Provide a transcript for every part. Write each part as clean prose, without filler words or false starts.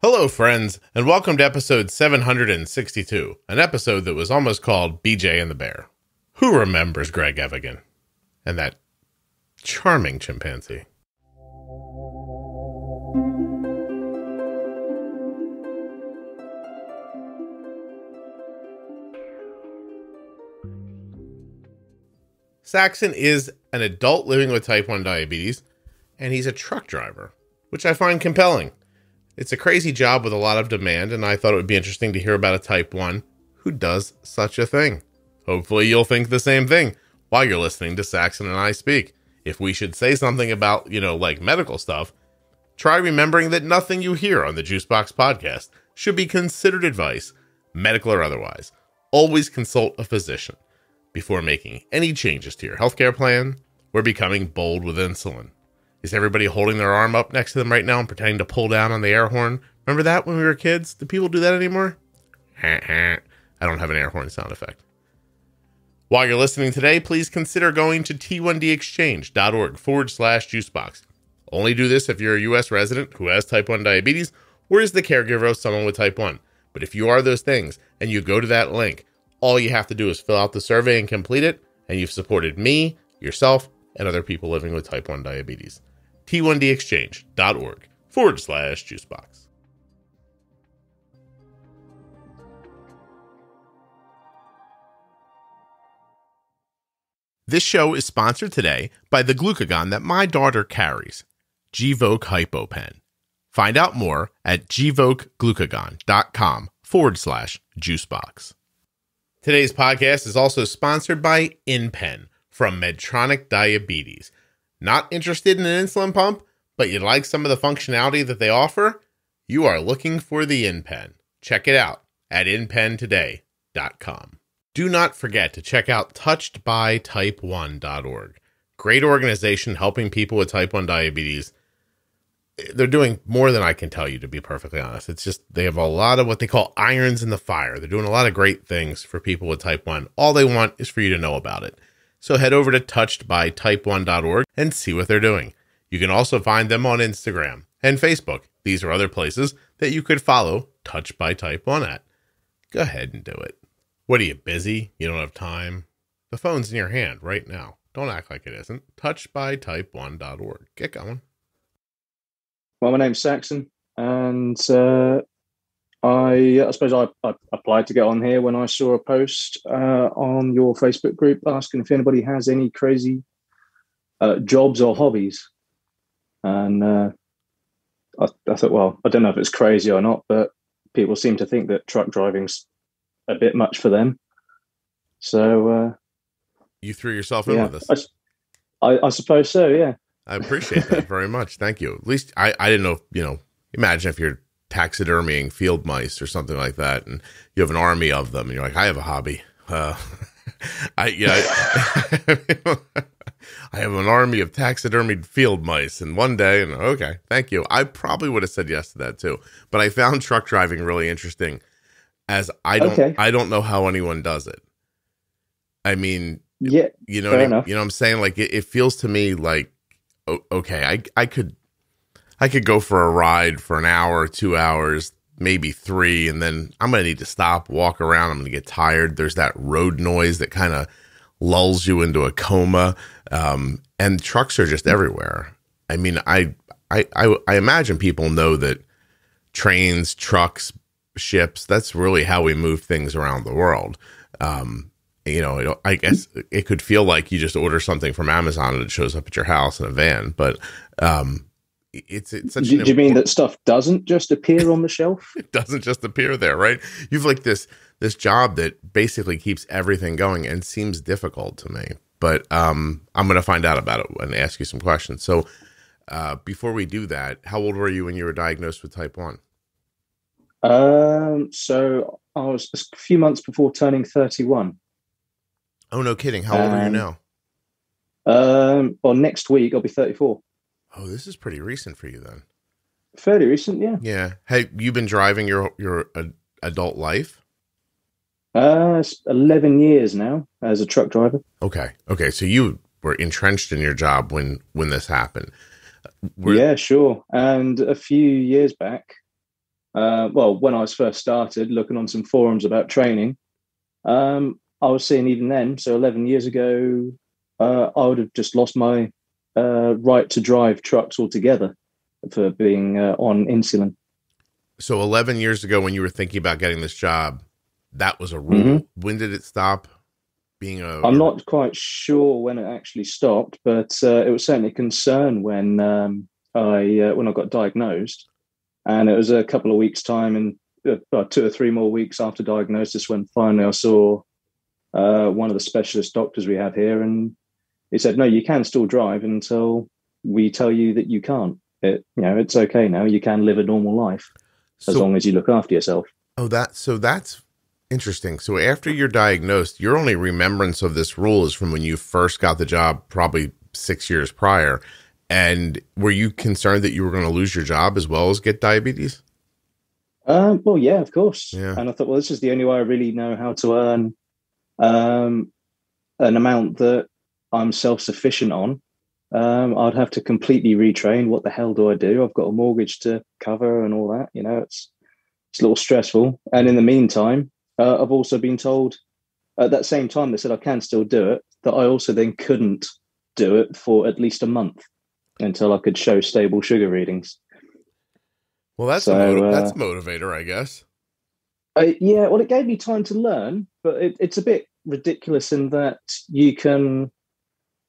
Hello, friends, and welcome to episode 762, an episode that was almost called BJ and the Bear. Who remembers Greg Evigan and that charming chimpanzee? Saxon is an adult living with type 1 diabetes, and he's a truck driver, which I find compelling. It's a crazy job with a lot of demand, and I thought it would be interesting to hear about a type 1 who does such a thing. Hopefully you'll think the same thing while you're listening to Saxon and I speak. If we should say something about, like medical stuff, try remembering that nothing you hear on the Juicebox Podcast should be considered advice, medical or otherwise. Always consult a physician before making any changes to your healthcare plan or becoming bold with insulin. Is everybody holding their arm up next to them right now and pretending to pull down on the air horn? Remember that when we were kids? Do people do that anymore? I don't have an air horn sound effect. While you're listening today, please consider going to t1dexchange.org/juicebox. Only do this if you're a U.S. resident who has type 1 diabetes or is the caregiver of someone with type 1. But if you are those things and you go to that link, all you have to do is fill out the survey and complete it, and you've supported me, yourself, and other people living with type 1 diabetes. t1dexchange.org/juicebox. This show is sponsored today by the glucagon that my daughter carries, Gvoke HypoPen. Find out more at gvokeglucagon.com/juicebox. Today's podcast is also sponsored by InPen from Medtronic Diabetes. Not interested in an insulin pump, but you'd like some of the functionality that they offer? You are looking for the InPen. Check it out at inpentoday.com. Do not forget to check out touchedbytype1.org. Great organization helping people with type 1 diabetes. They're doing more than I can tell you, to be perfectly honest. It's just, they have a lot of what they call irons in the fire. They're doing a lot of great things for people with type 1. All they want is for you to know about it. So head over to touchedbytype1.org and see what they're doing. You can also find them on Instagram and Facebook. These are other places that you could follow Touched by Type 1 at. Go ahead and do it. What are you, busy? You don't have time? The phone's in your hand right now. Don't act like it isn't. Touchedbytype1.org. Get going. Well, my name's Saxon, and I suppose I applied to get on here when I saw a post on your Facebook group asking if anybody has any crazy jobs or hobbies. And I thought, well, I don't know if it's crazy or not, but people seem to think that truck driving's a bit much for them. So you threw yourself in with us. I suppose so, yeah. I appreciate that very much. Thank you. At least I didn't know, imagine if you're taxidermying field mice or something like that, and you have an army of them, and you're like, I have a hobby. I have an army of taxidermied field mice, and one day, and okay, thank you. I probably would have said yes to that too, but I found truck driving really interesting, as I don't know how anyone does it. I mean, yeah, what I'm saying? Like, it feels to me like, okay, I could go for a ride for an hour, 2 hours, maybe 3, and then I'm going to need to stop, walk around. I'm going to get tired. There's that road noise that kind of lulls you into a coma. And trucks are just everywhere. I mean, I imagine people know that trains, trucks, ships, that's really how we move things around the world. I guess it could feel like you just order something from Amazon and it shows up at your house in a van, but it's such. Do you mean that stuff doesn't just appear on the shelf? It doesn't just appear there, right? You've like this job that basically keeps everything going and seems difficult to me, but I'm going to find out about it and ask you some questions. So before we do that, how old were you when you were diagnosed with type 1? So I was a few months before turning 31. Oh, no kidding. How old are you now? Well, next week I'll be 34. Oh, this is pretty recent for you then. Fairly recent, yeah. Yeah. Hey, you been driving your adult life? It's 11 years now as a truck driver. Okay. So you were entrenched in your job when this happened. Yeah, sure. And a few years back, Well, when I was first started looking on some forums about training, I was seeing even then, so 11 years ago, I would have just lost my right to drive trucks altogether for being on insulin. So 11 years ago, when you were thinking about getting this job, that was a rule. Mm-hmm. When did it stop being a... I'm not quite sure when it actually stopped, but it was certainly a concern when I got diagnosed. And it was a couple of weeks' time, and 2 or 3 more weeks after diagnosis, when finally I saw one of the specialist doctors we have here, and he said, "No, you can still drive until we tell you that you can't. It's okay now. You can live a normal life as long as you look after yourself." Oh, that's interesting. So after you're diagnosed, your only remembrance of this rule is from when you first got the job, probably 6 years prior. And were you concerned that you were going to lose your job as well as get diabetes? Well, yeah, of course. Yeah. And I thought, well, this is the only way I really know how to earn an amount that I'm self-sufficient on. I'd have to completely retrain. What the hell do I do? I've got a mortgage to cover and all that. It's a little stressful. And in the meantime, I've also been told at that same time, they said I can still do it, that I also then couldn't do it for at least a month until I could show stable sugar readings. Well, that's a motivator, I guess. Yeah, well, it gave me time to learn, but it's a bit ridiculous in that you can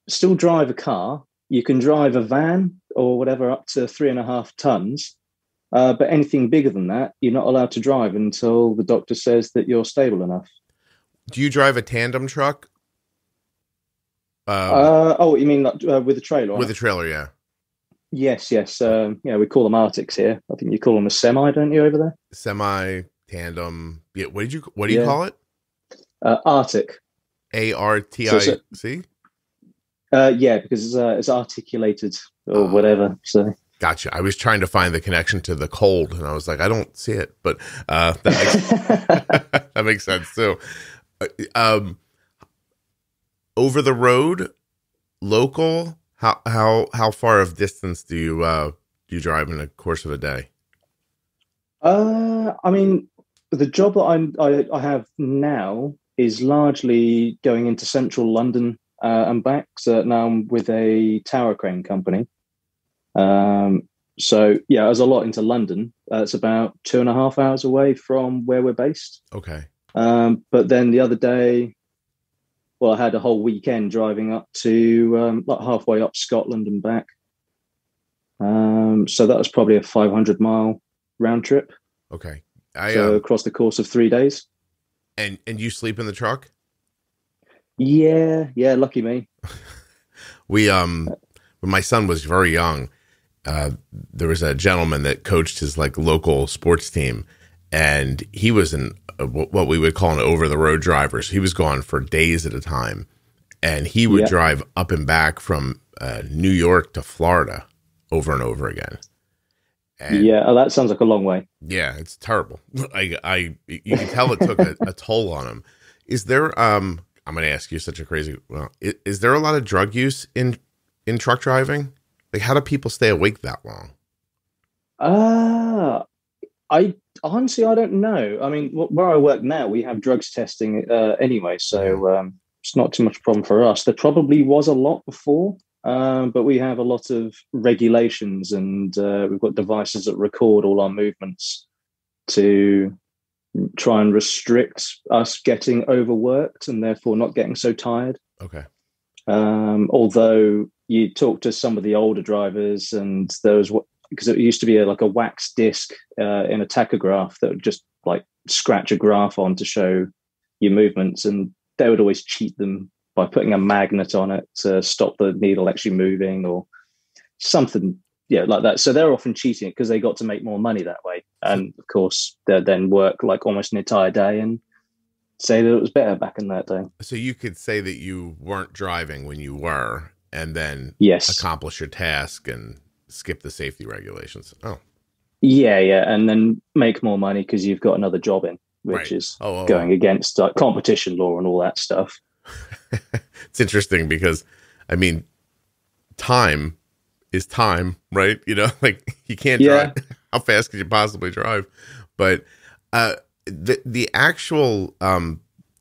still drive a car, you can drive a van or whatever up to 3.5 tons, but anything bigger than that, you're not allowed to drive until the doctor says that you're stable enough. Do you drive a tandem truck? You mean like, with a trailer? With a trailer, yeah. Yes. We call them Artics here. I think you call them a semi, don't you, over there? Semi, tandem. Yeah. What do you call it? Artic. ARTIC? Yeah, because it's articulated or whatever. So gotcha. I was trying to find the connection to the cold, and I was like, I don't see it, but that makes sense too. Over the road, local. How far of distance do you drive in the course of a day? I mean, the job that I have now is largely going into central London and back. So now I'm with a tower crane company. So yeah, I was a lot into London. It's about 2.5 hours away from where we're based. Okay. But then the other day, well, I had a whole weekend driving up to like halfway up Scotland and back. So that was probably a 500-mile round trip. Okay. So across the course of 3 days. And you sleep in the truck? Yeah, lucky me. We when my son was very young, there was a gentleman that coached his like local sports team, and he was in what we would call an over-the-road driver. So he was gone for days at a time, and he would drive up and back from New York to Florida over and over again. And that sounds like a long way. Yeah, it's terrible. You can tell it took a toll on him. Is there I'm going to ask you such a crazy. Well, is there a lot of drug use in truck driving? Like, how do people stay awake that long? I honestly, I don't know. I mean, where I work now, we have drugs testing anyway, so it's not too much problem for us. There probably was a lot before, but we have a lot of regulations, and we've got devices that record all our movements to try and restrict us getting overworked and therefore not getting so tired. Okay. Although you talk to some of the older drivers, and there was because it used to be like a wax disc in a tachograph that would just like scratch a graph on to show your movements, and they would always cheat them by putting a magnet on it to stop the needle actually moving or something, like that. So they're often cheating because they got to make more money that way, and of course they'd then work like almost an entire day and say that it was better back in that day. So you could say that you weren't driving when you were, and then accomplish your task and skip the safety regulations. Oh, yeah, and then make more money because you've got another job in, which is going against competition law and all that stuff. It's interesting because, I mean, time is time, right? Like you can't drive. how fast could you possibly drive? But the actual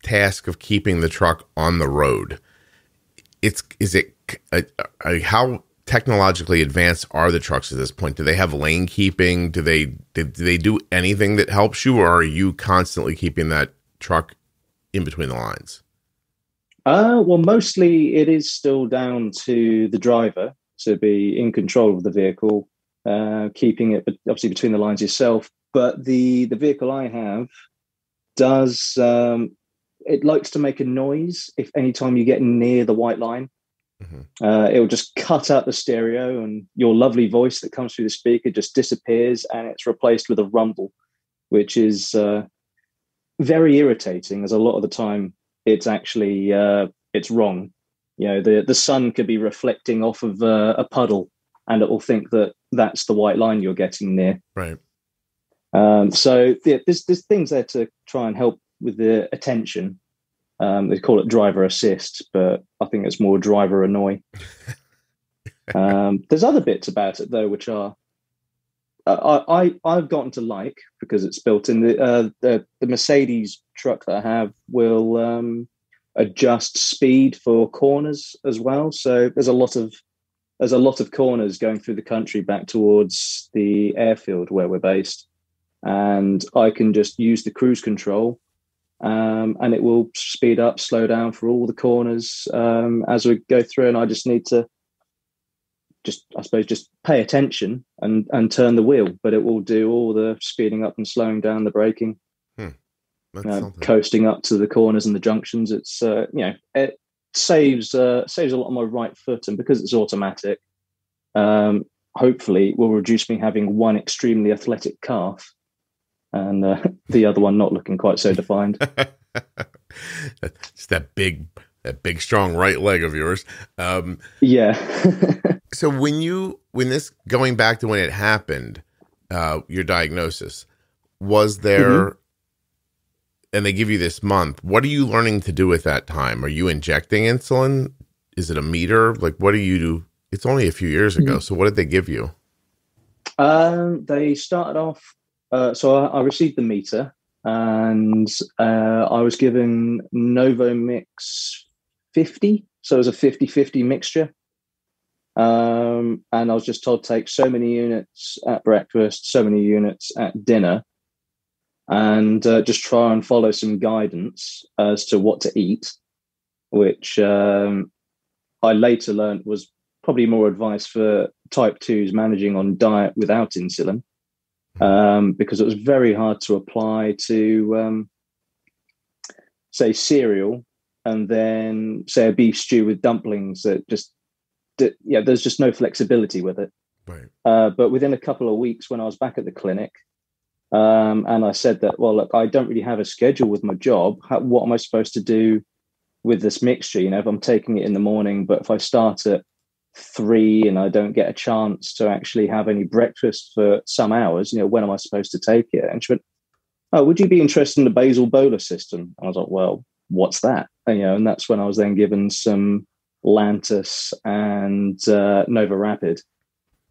task of keeping the truck on the road, how technologically advanced are the trucks at this point? Do they have lane keeping? Do they do anything that helps you, or are you constantly keeping that truck in between the lines? Well, mostly it is still down to the driver to be in control of the vehicle, keeping it obviously between the lines yourself. But the vehicle I have does, it likes to make a noise if anytime you get near the white line. It will just cut out the stereo, and your lovely voice that comes through the speaker just disappears, and it's replaced with a rumble, which is very irritating, as a lot of the time it's actually it's wrong. You know, the sun could be reflecting off of a puddle, and it will think that that's the white line you're getting near. Right. So yeah, there's things there to try and help with the attention. They call it driver assist, but I think it's more driver annoy. There's other bits about it though, which are I've gotten to like, because it's built in. The Mercedes truck that I have will adjust speed for corners as well. So there's a lot of corners going through the country back towards the airfield where we're based, and I can just use the cruise control. And it will speed up, slow down for all the corners as we go through. And I just need to just pay attention and turn the wheel, but it will do all the speeding up and slowing down, the braking, coasting up to the corners and the junctions. It's, it saves a lot on my right foot. And because it's automatic, hopefully it will reduce me having one extremely athletic calf and the other one not looking quite so defined. It's that big, strong right leg of yours. Yeah. So when this, going back to when it happened, your diagnosis, was there, and they give you this month, what are you learning to do with that time? Are you injecting insulin? Is it a meter? Like, what do you do? It's only a few years ago. So what did they give you? They started off, so I received the meter, and I was given Novomix 50. So it was a 50-50 mixture. And I was just told to take so many units at breakfast, so many units at dinner, and just try and follow some guidance as to what to eat, which I later learned was probably more advice for type 2s managing on diet without insulin. Because it was very hard to apply to, say, cereal and then, say, a beef stew with dumplings. That just, there's just no flexibility with it. Right. But within a couple of weeks, when I was back at the clinic, and I said that, well, look, I don't really have a schedule with my job. What am I supposed to do with this mixture? You know, if I'm taking it in the morning, but if I start at 3 and I don't get a chance to actually have any breakfast for some hours, you know, when am I supposed to take it? And she went, oh, would you be interested in the basal bolus system? And I was like, well, what's that? And, you know, and that's when I was then given some Lantus and Nova Rapid.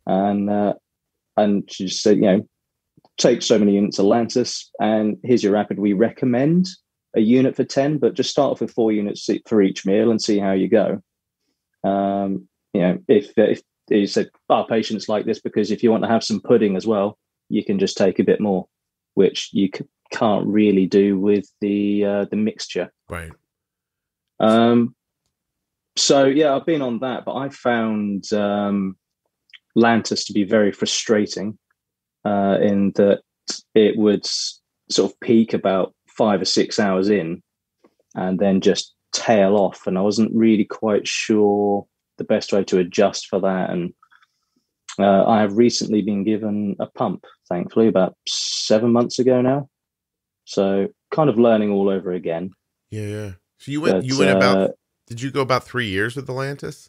And she just said, you know, take so many units of Lantus and here's your Rapid. We recommend a unit for 10, but just start off with 4 units for each meal and see how you go. You know, if you said, our patients like this because if you want to have some pudding as well, you can just take a bit more, which you can't really do with the mixture. Right. So yeah, I've been on that, but I found Lantus to be very frustrating in that it would sort of peak about 5 or 6 hours in and then just tail off, and I wasn't really quite sure the best way to adjust for that. And I have recently been given a pump, thankfully, about 7 months ago now. So kind of learning all over again. Yeah. So you went about, did you go about 3 years with the Lantus?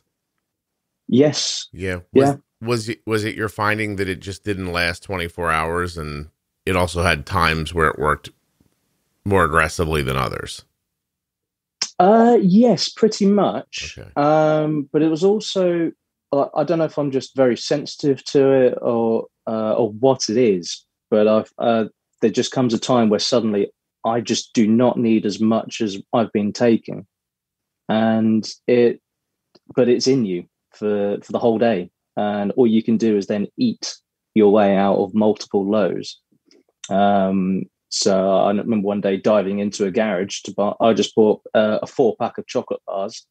Yes. Yeah. Yeah. Was it your finding that it just didn't last 24 hours and it also had times where it worked more aggressively than others? Yes, pretty much. Okay. But it was also I don't know if I'm just very sensitive to it or what it is, but there just comes a time where suddenly I just do not need as much as I've been taking, but it's in you for the whole day, and all you can do is then eat your way out of multiple lows. So I remember one day diving into a garage to buy. I just bought a 4-pack of chocolate bars.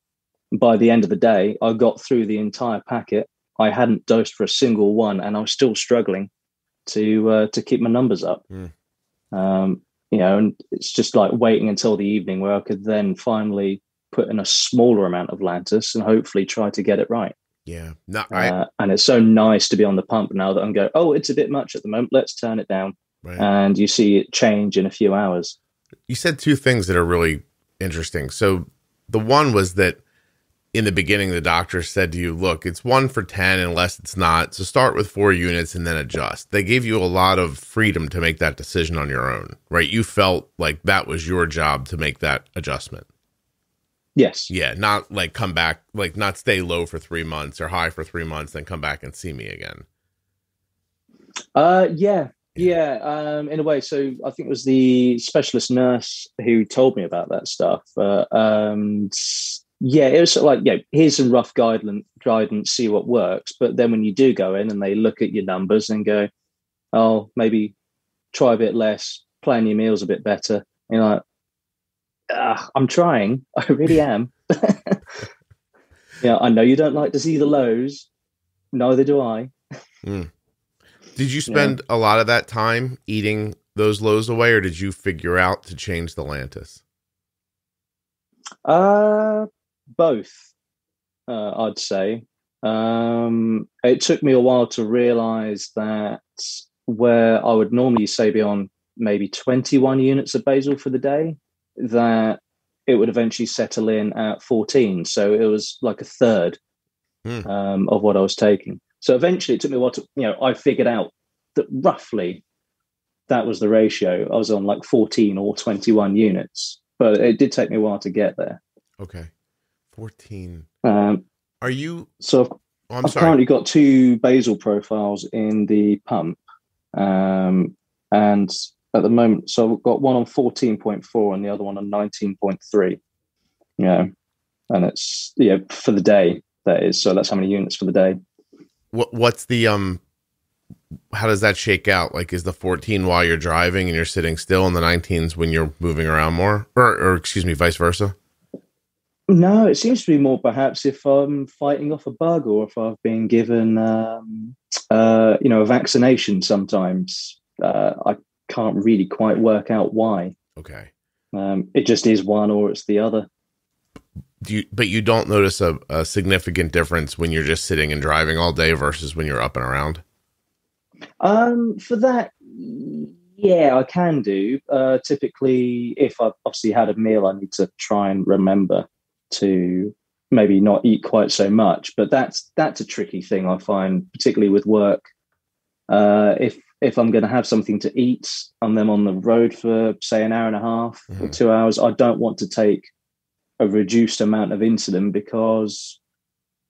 By the end of the day, I got through the entire packet. I hadn't dosed for a single one, and I was still struggling to keep my numbers up. And it's just like waiting until the evening where I could then finally put in a smaller amount of Lantus and hopefully try to get it right. Yeah. And it's so nice to be on the pump now that I'm going, oh, it's a bit much at the moment. Let's turn it down. Right. And you see it change in a few hours. You said two things that are really interesting. So the one was that in the beginning, the doctor said to you, look, it's 1 for 10 unless it's not. So start with 4 units and then adjust. They gave you a lot of freedom to make that decision on your own, right? You felt like that was your job to make that adjustment. Yes. Yeah. Not like come back, like not stay low for 3 months or high for 3 months, then come back and see me again. Yeah. In a way. So I think it was the specialist nurse who told me about that stuff. It was sort of like, here's some rough guidance, see what works. But then when you do go in and they look at your numbers and go, oh, maybe try a bit less, plan your meals a bit better. You're like, I'm trying. I really am. I know you don't like to see the lows. Neither do I. Did you spend a lot of that time eating those lows away, or did you figure out to change the Lantus? Both, I'd say. It took me a while to realize that where I would normally say be on maybe 21 units of basal for the day, that it would eventually settle in at 14. So it was like a third of what I was taking. So eventually it took me a while to, I figured out that roughly that was the ratio. I was on like 14 or 21 units, but it did take me a while to get there. Okay. 14. Are you? So I've currently got 2 basal profiles in the pump. And at the moment, so I've got one on 14.4 and the other one on 19.3. Yeah. And it's, for the day, that is. So that's how many units for the day. What's the, how does that shake out? Like, is the 14 while you're driving and you're sitting still, and the 19s when you're moving around more, or excuse me, vice versa? No, it seems to be more perhaps if I'm fighting off a bug or if I've been given, a vaccination sometimes. I can't really quite work out why. Okay. It just is one or it's the other. But you don't notice a significant difference when you're just sitting and driving all day versus when you're up and around? For that, yeah, I can do. Typically, if I've obviously had a meal, I need to try and remember to maybe not eat quite so much. But that's a tricky thing I find, particularly with work. If I'm going to have something to eat and then on the road for, say, an hour and a half or 2 hours, I don't want to take a reduced amount of insulin because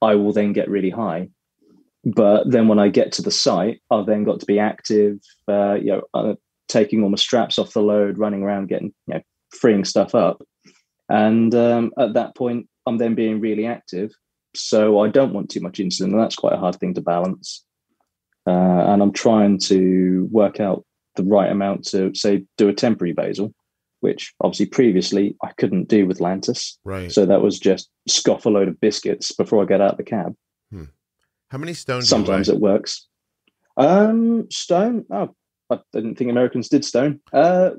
I will then get really high. But then when I get to the site, I've then got to be active, taking all my straps off the load, running around, getting, freeing stuff up. And at that point, I'm then being really active. So I don't want too much insulin. And that's quite a hard thing to balance. And I'm trying to work out the right amount to, say, do a temporary basal, which obviously previously I couldn't do with Lantus. Right. So that was just scoff a load of biscuits before I get out of the cab. How many stones? Sometimes it works. Stone? Oh, I didn't think Americans did stone. What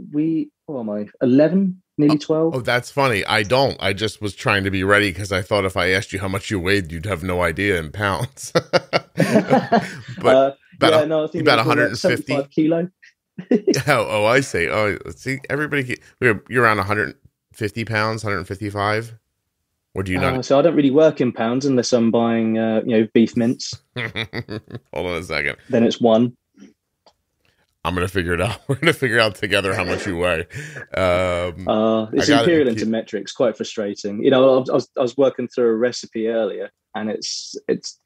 am I? 11, nearly 12. Oh, that's funny. I don't. I just was trying to be ready because I thought if I asked you how much you weighed, you'd have no idea in pounds. But I think about 150 kilo. Oh, I see. Oh, see, everybody, you're around 150 pounds, 155. Or do you not? So I don't really work in pounds unless I'm buying, beef mince. Hold on a second. Then it's 1. I'm going to figure it out. We're going to figure out together how much you weigh. It's imperial into metrics, quite frustrating. I was working through a recipe earlier and it's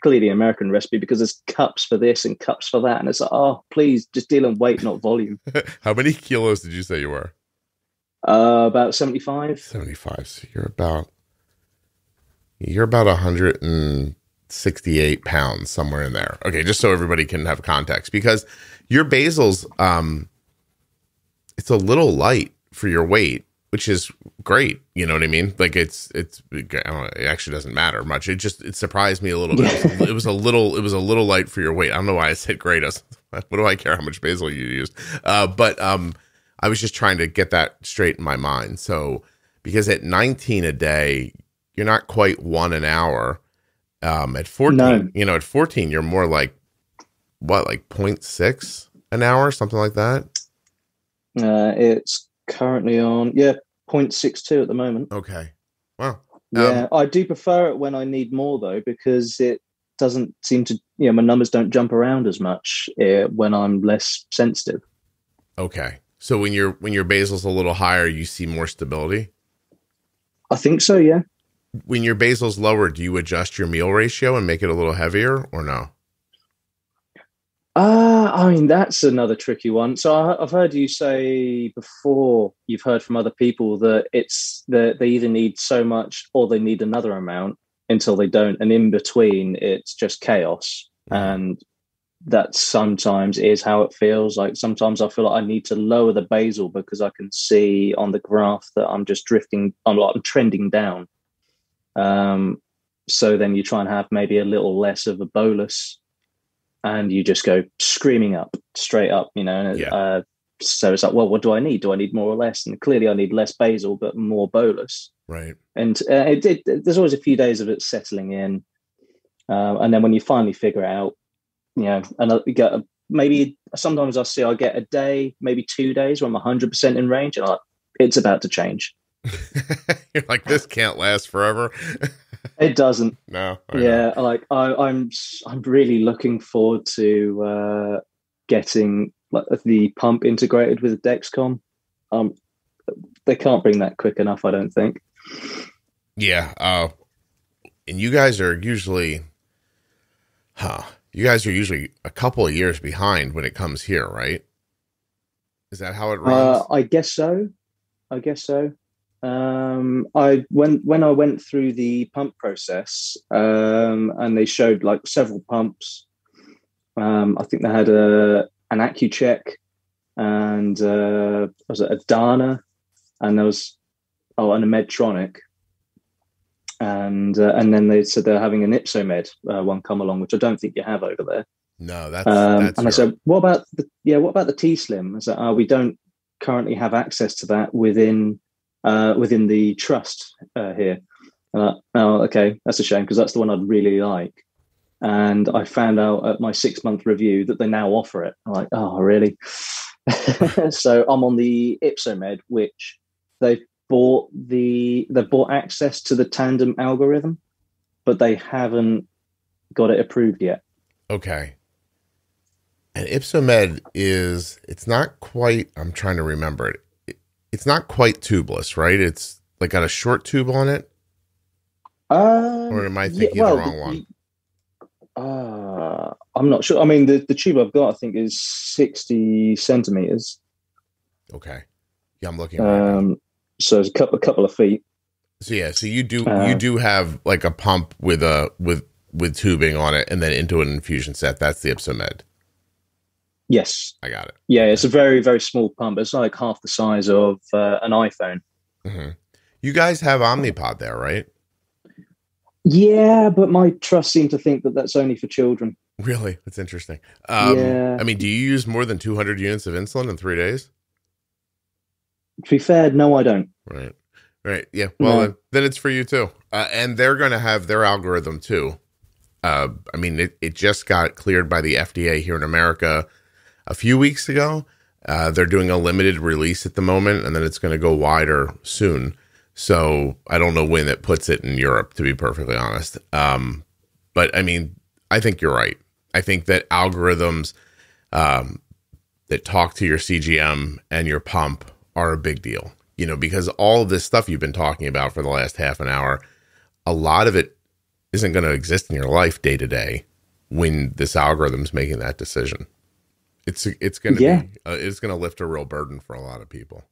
clearly an American recipe because there's cups for this and cups for that, and it's like, oh, please just deal in weight, not volume. How many kilos did you say you were? About 75. 75. So you're about 168 pounds, somewhere in there. Okay, just so everybody can have context, because your basals, it's a little light for your weight, which is great. You know what I mean? Like it actually doesn't matter much. It surprised me a little bit. It was a little light for your weight. I don't know why I said great. What do I care how much basil you used? But I was just trying to get that straight in my mind. So, because at 19 a day, you're not quite 1 an hour. At 14, No. at 14, you're more like what, like 0.6 an hour, something like that. It's currently on 0.62 at the moment. Okay. Wow. Yeah, I do prefer it when I need more though, because it doesn't seem to, my numbers don't jump around as much when I'm less sensitive. Okay. So when your basal's a little higher, you see more stability? I think so, yeah. When your basal's lower, do you adjust your meal ratio and make it a little heavier, or no? I mean, that's another tricky one. So I've heard you say before, you've heard from other people that it's that they either need so much or they need another amount until they don't. And in between, it's just chaos. And that sometimes is how it feels. Like sometimes I feel like I need to lower the basal because I can see on the graph that I'm just drifting, I'm trending down. So then you try and have maybe a little less of a bolus, and you just go screaming up, straight up, so it's like, well, what do I need? Do I need more or less? And clearly I need less basal, but more bolus. Right. And there's always a few days of it settling in. And then when you finally figure it out, and you get maybe sometimes I get a day, maybe 2 days where I'm 100% in range, and it's about to change. You're like, this can't last forever. It doesn't. No. Like I'm really looking forward to getting the pump integrated with Dexcom. They can't bring that quick enough, I don't think. Yeah. And you guys are usually, a couple of years behind when it comes here, right? Is that how it runs? I guess so. When I went through the pump process, and they showed like several pumps. I think they had an AccuCheck, and was it a Dana, and there was and a Medtronic, and then they said they're having an Ipsomed one come along, which I don't think you have over there. No, that's and I said, what about the T-Slim? I said, we don't currently have access to that within the trust here. Okay, that's a shame, because that's the one I'd really like. And I found out at my 6-month review that they now offer it. I'm like, oh, really? So I'm on the Ipsomed, which they've bought access to the Tandem algorithm, but they haven't got it approved yet. Okay. And Ipsomed it's not quite, I'm trying to remember it. It's not quite tubeless, right? It's like got a short tube on it. Or am I thinking the wrong one? I'm not sure. I mean, the tube I've got, I think, is 60 centimeters. Okay. Yeah, I'm looking. Right now. So it's a couple of feet. So yeah, so you do have like a pump with tubing on it, and then into an infusion set. That's the Ipsomed. Yes. I got it. Yeah, it's a very, very small pump. It's like half the size of an iPhone. Mm-hmm. You guys have Omnipod there, right? Yeah, but my trust seem to think that that's only for children. Really? That's interesting. Yeah. I mean, do you use more than 200 units of insulin in 3 days? To be fair, no, I don't. Right. Yeah. Well, then it's for you too. And they're going to have their algorithm too. I mean, it just got cleared by the FDA here in America a few weeks ago. They're doing a limited release at the moment, and then it's going to go wider soon. So I don't know when it puts it in Europe, to be perfectly honest. But I mean, I think you're right. I think that algorithms that talk to your CGM and your pump are a big deal, because all of this stuff you've been talking about for the last half an hour, a lot of it isn't going to exist in your life day to day when this algorithm's making that decision. It's going to be it's going to lift a real burden for a lot of people.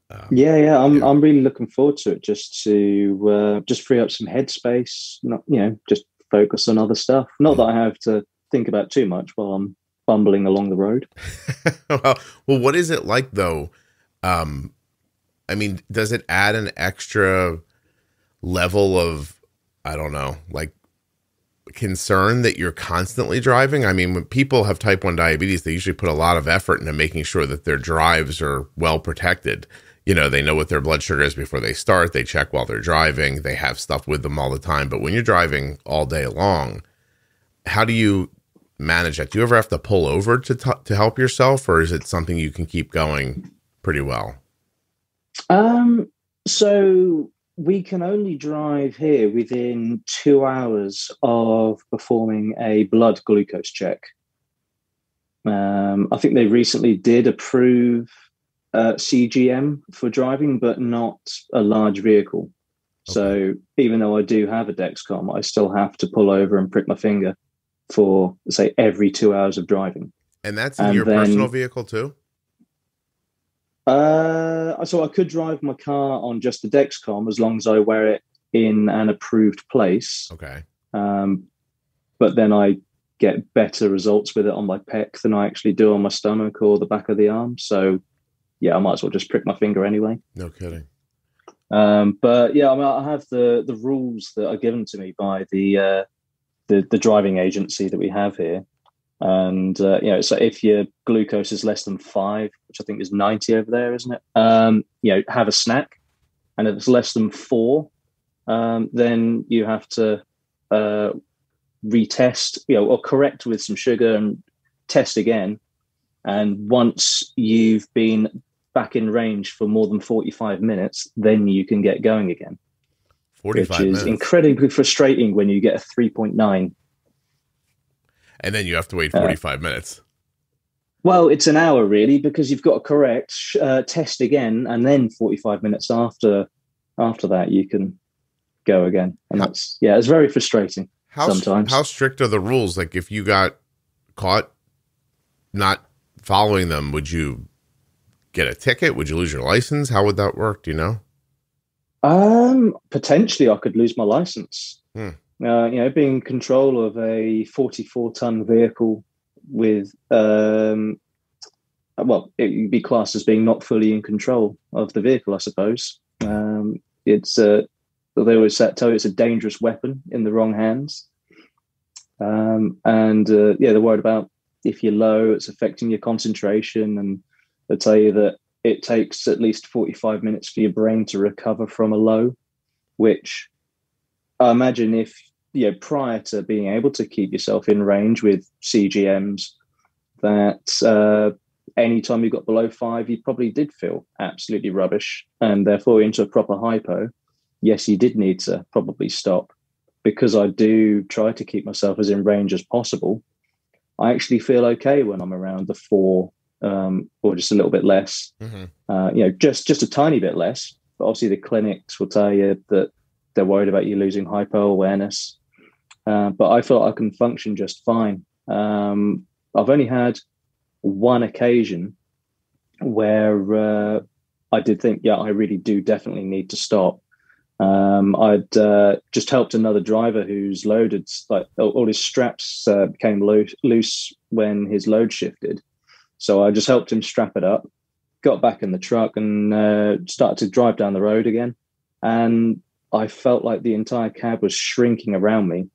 I'm really looking forward to it, just to just free up some headspace, not just focus on other stuff. Not that I have to think about too much while I'm bumbling along the road. well, what is it like though? I mean, does it add an extra level of, I don't know, like concern that you're constantly driving? I mean, when people have type 1 diabetes, they usually put a lot of effort into making sure that their drives are well protected. They know what their blood sugar is before they start. They check while they're driving. They have stuff with them all the time. But when you're driving all day long, how do you manage that? Do you ever have to pull over to help yourself, or is it something you can keep going pretty well? So we can only drive here within 2 hours of performing a blood glucose check. I think they recently did approve CGM for driving, but not a large vehicle. Okay. So even though I do have a Dexcom, I still have to pull over and prick my finger for, say, every 2 hours of driving. And that's in your personal vehicle too? So I could drive my car on just the Dexcom as long as I wear it in an approved place. Okay. But then I get better results with it on my pec than I actually do on my stomach or the back of the arm. So yeah, I might as well just prick my finger anyway. No kidding. But yeah, I mean, I have the rules that are given to me by the driving agency that we have here. And, so if your glucose is less than 5, which I think is 90 over there, isn't it? Have a snack. And if it's less than 4, then you have to retest, or correct with some sugar and test again. And once you've been back in range for more than 45 minutes, then you can get going again. 45 which is minutes. Incredibly frustrating when you get a 3.9. And then you have to wait 45 minutes. Well, it's an hour really, because you've got to correct, test again, and then 45 minutes after that you can go again. And it's very frustrating sometimes. How strict are the rules? Like if you got caught not following them, would you get a ticket? Would you lose your license? How would that work? Do you know? Potentially I could lose my license. Being in control of a 44-ton vehicle with, it would be classed as being not fully in control of the vehicle, I suppose. They always tell you it's a dangerous weapon in the wrong hands. They're worried about if you're low, it's affecting your concentration. And they tell you that it takes at least 45 minutes for your brain to recover from a low, which I imagine if, prior to being able to keep yourself in range with CGMs, that anytime you got below 5, you probably did feel absolutely rubbish. And therefore into a proper hypo, yes, you did need to probably stop. Because I do try to keep myself as in range as possible, I actually feel okay when I'm around the 4 or just a little bit less, just a tiny bit less. But obviously the clinics will tell you that they're worried about you losing hypo awareness. But I feel like I can function just fine. I've only had one occasion where I did think, I really do definitely need to stop. I'd just helped another driver whose load had, all his straps became loose when his load shifted. So I just helped him strap it up, got back in the truck and started to drive down the road again. And I felt like the entire cab was shrinking around me.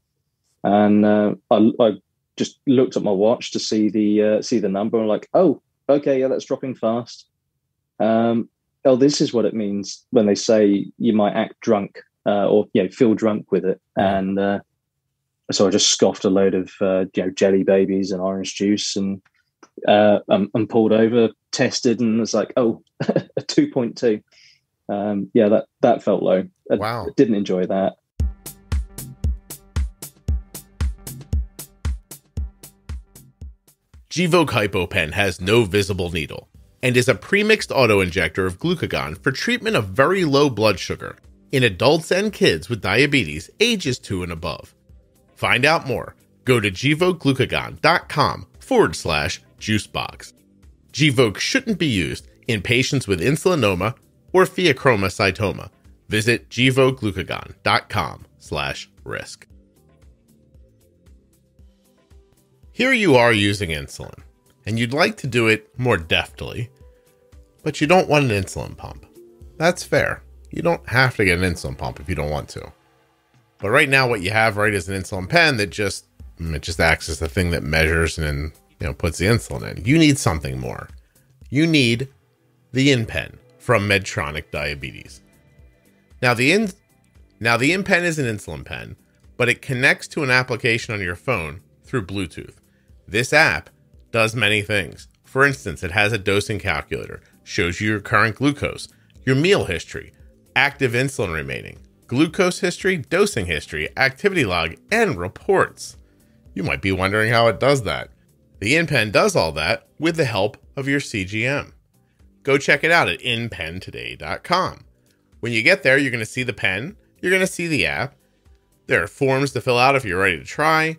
And I just looked at my watch to see the number and like, oh, okay, yeah, that's dropping fast. This is what it means when they say you might act drunk or feel drunk with it. And so I just scoffed a load of jelly babies and orange juice and pulled over, tested, and it's like, oh, a 2.2. That felt low. Wow. I didn't enjoy that. Gvoke HypoPen has no visible needle and is a premixed auto-injector of glucagon for treatment of very low blood sugar. in adults and kids with diabetes ages 2 and above. Find out more. Go to gvokeglucagon.com/juicebox. Gvoke shouldn't be used in patients with insulinoma or pheochromocytoma. Visit gvokeglucagon.com/risk. Here you are using insulin, and you'd like to do it more deftly, but you don't want an insulin pump. That's fair. You don't have to get an insulin pump if you don't want to. But right now what you have, right, is an insulin pen that just acts as the thing that measures and puts the insulin in. You need something more. You need the InPen from Medtronic Diabetes. Now the InPen is an insulin pen, but it connects to an application on your phone through Bluetooth. This app does many things. For instance, it has a dosing calculator, shows you your current glucose, your meal history, active insulin remaining, glucose history, dosing history, activity log, and reports. You might be wondering how it does that. The InPen does all that with the help of your CGM. Go check it out at InPenToday.com. When you get there, you're going to see the pen, you're going to see the app, there are forms to fill out if you're ready to try,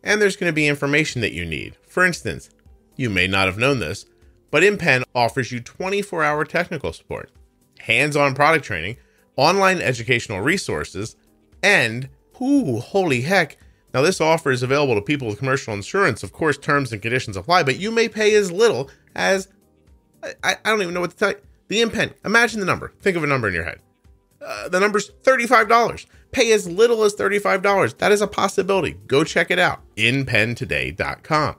and there's going to be information that you need. For instance, you may not have known this, but InPen offers you 24-hour technical support, hands-on product training, online educational resources, and, holy heck, now this offer is available to people with commercial insurance. Of course, terms and conditions apply, but you may pay as little as, I don't even know what to tell you. The InPen, imagine the number. Think of a number in your head. The number's $35. Pay as little as $35. That is a possibility. Go check it out. InPenToday.com.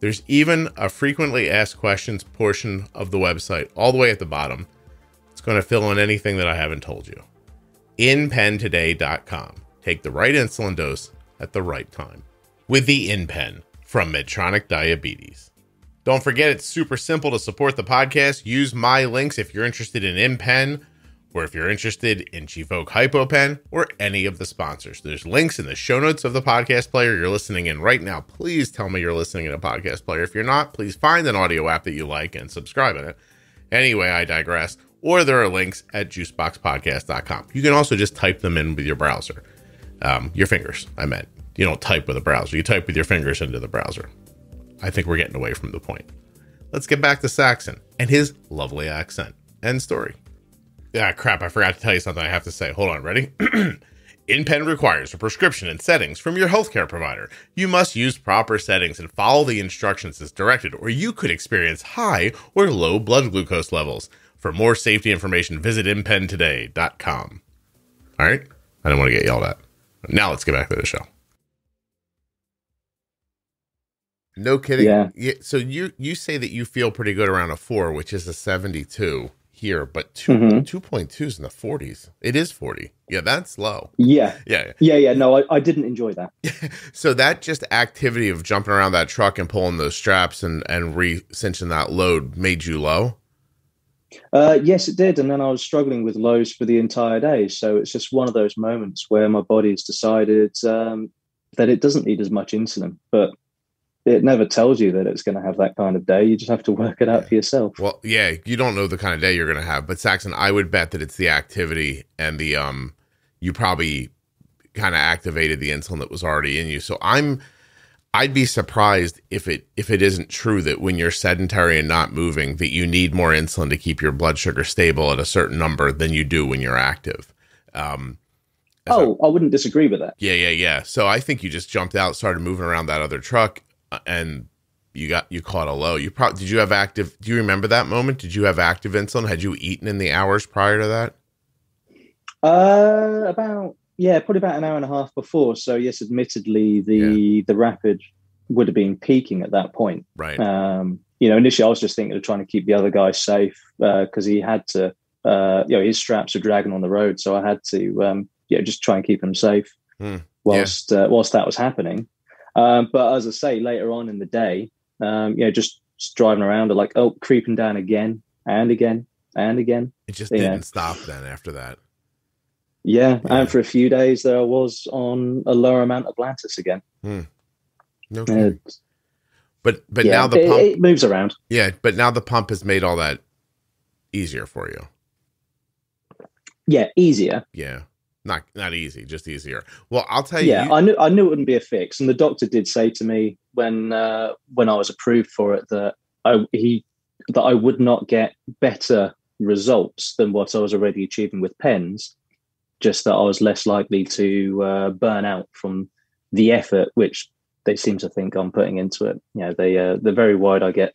There's even a frequently asked questions portion of the website all the way at the bottom. It's going to fill in anything that I haven't told you. InPenToday.com. Take the right insulin dose at the right time. With the InPen from Medtronic Diabetes. Don't forget, it's super simple to support the podcast. Use my links if you're interested in InPen, or if you're interested in Gvoke HypoPen, or any of the sponsors. There's links in the show notes of the podcast player you're listening in right now. Please tell me you're listening in a podcast player. If you're not, please find an audio app that you like and subscribe in it. Anyway, I digress. Or there are links at juiceboxpodcast.com. You can also just type them in with your browser. Your fingers, I meant. You don't type with a browser. You type with your fingers into the browser. I think we're getting away from the point. Let's get back to Saxon and his lovely accent and story. Ah, crap, I forgot to tell you something I have to say. Hold on, ready? InPen requires a prescription and settings from your healthcare provider. You must use proper settings and follow the instructions as directed, or you could experience high or low blood glucose levels. For more safety information, visit InPenToday.com. All right? I don't want to get yelled at. Now let's get back to the show. No kidding. Yeah. So you say that you feel pretty good around a 4, which is a 72 here, but 2.2 is in the 40s. It is 40. Yeah, that's low. Yeah. No, I didn't enjoy that. So that just activity of jumping around that truck and pulling those straps and re-cinching that load made you low? Yes, it did. And then I was struggling with lows for the entire day. So it's just one of those moments where my body's decided that it doesn't need as much insulin, but it never tells you that it's going to have that kind of day. You just have to work it out for yourself. Well, yeah, you don't know the kind of day you're going to have. But Saxon, I would bet that it's the activity and the you probably kind of activated the insulin that was already in you. So I'd be surprised if it isn't true that when you're sedentary and not moving, that you need more insulin to keep your blood sugar stable at a certain number than you do when you're active. I wouldn't disagree with that. Yeah. So I think you just jumped out, started moving around that other truck, and you caught a low. Did you have active? Do you remember that moment? Did you have active insulin? Had you eaten in the hours prior to that? Probably about an hour and a half before. So yes, admittedly, the rapid would have been peaking at that point. Right. Initially I was just thinking of trying to keep the other guy safe because he had to. His straps were dragging on the road, so I had to just try and keep him safe whilst that was happening. But as I say, later on in the day, just driving around, creeping down again and again and again. It just didn't stop then after that. Yeah, and for a few days there I was on a lower amount of Lantus again. No kidding. But now the pump it moves around. Yeah, but now the pump has made all that easier for you. Yeah, easier. Yeah. Not easy, just easier. Well, I'll tell you. Yeah, I knew it wouldn't be a fix, and the doctor did say to me when I was approved for it that I would not get better results than what I was already achieving with pens, just that I was less likely to burn out from the effort which they seem to think I'm putting into it. You know, they're very worried I get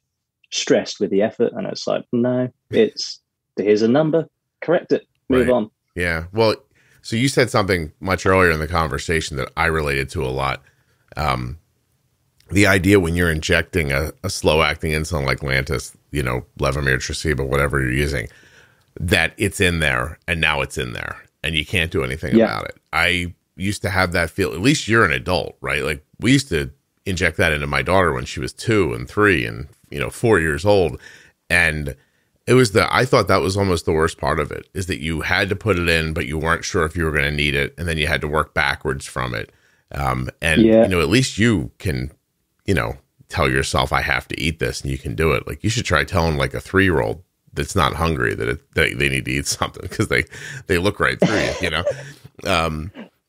stressed with the effort, and it's like, no, here's a number, correct it, move on. Yeah, well. So you said something much earlier in the conversation that I related to a lot. The idea when you're injecting a slow-acting insulin like Lantus, you know, Levemir, Tresiba, whatever you're using, that it's in there, and now it's in there, and you can't do anything about it. I used to have that feel, at least you're an adult, right? Like, we used to inject that into my daughter when she was 2 and 3 and, 4 years old, and it was I thought that was almost the worst part of it, is that you had to put it in, but you weren't sure if you were going to need it. And then you had to work backwards from it. At least you can, tell yourself, I have to eat this, and you can do it. Like, you should try telling like a 3-year-old that's not hungry that they need to eat something, because they look right through you,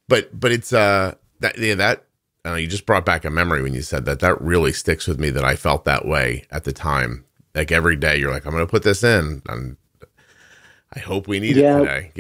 but it's, you just brought back a memory when you said that. That really sticks with me, that I felt that way at the time. Like, every day you're like, I'm going to put this in, and I hope we need it today,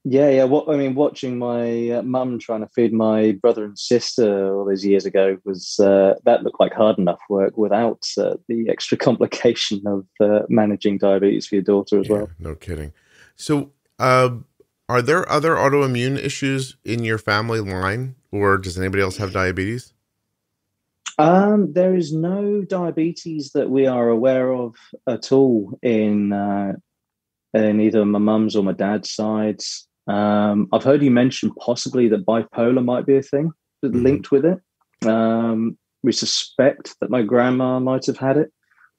Yeah. Watching my mum trying to feed my brother and sister all those years ago was that looked like hard enough work without the extra complication of managing diabetes for your daughter as well. No kidding. So, are there other autoimmune issues in your family line, or does anybody else have diabetes? There is no diabetes that we are aware of at all in either my mum's or my dad's sides. I've heard you mention possibly that bipolar might be a thing linked with it. We suspect that my grandma might have had it,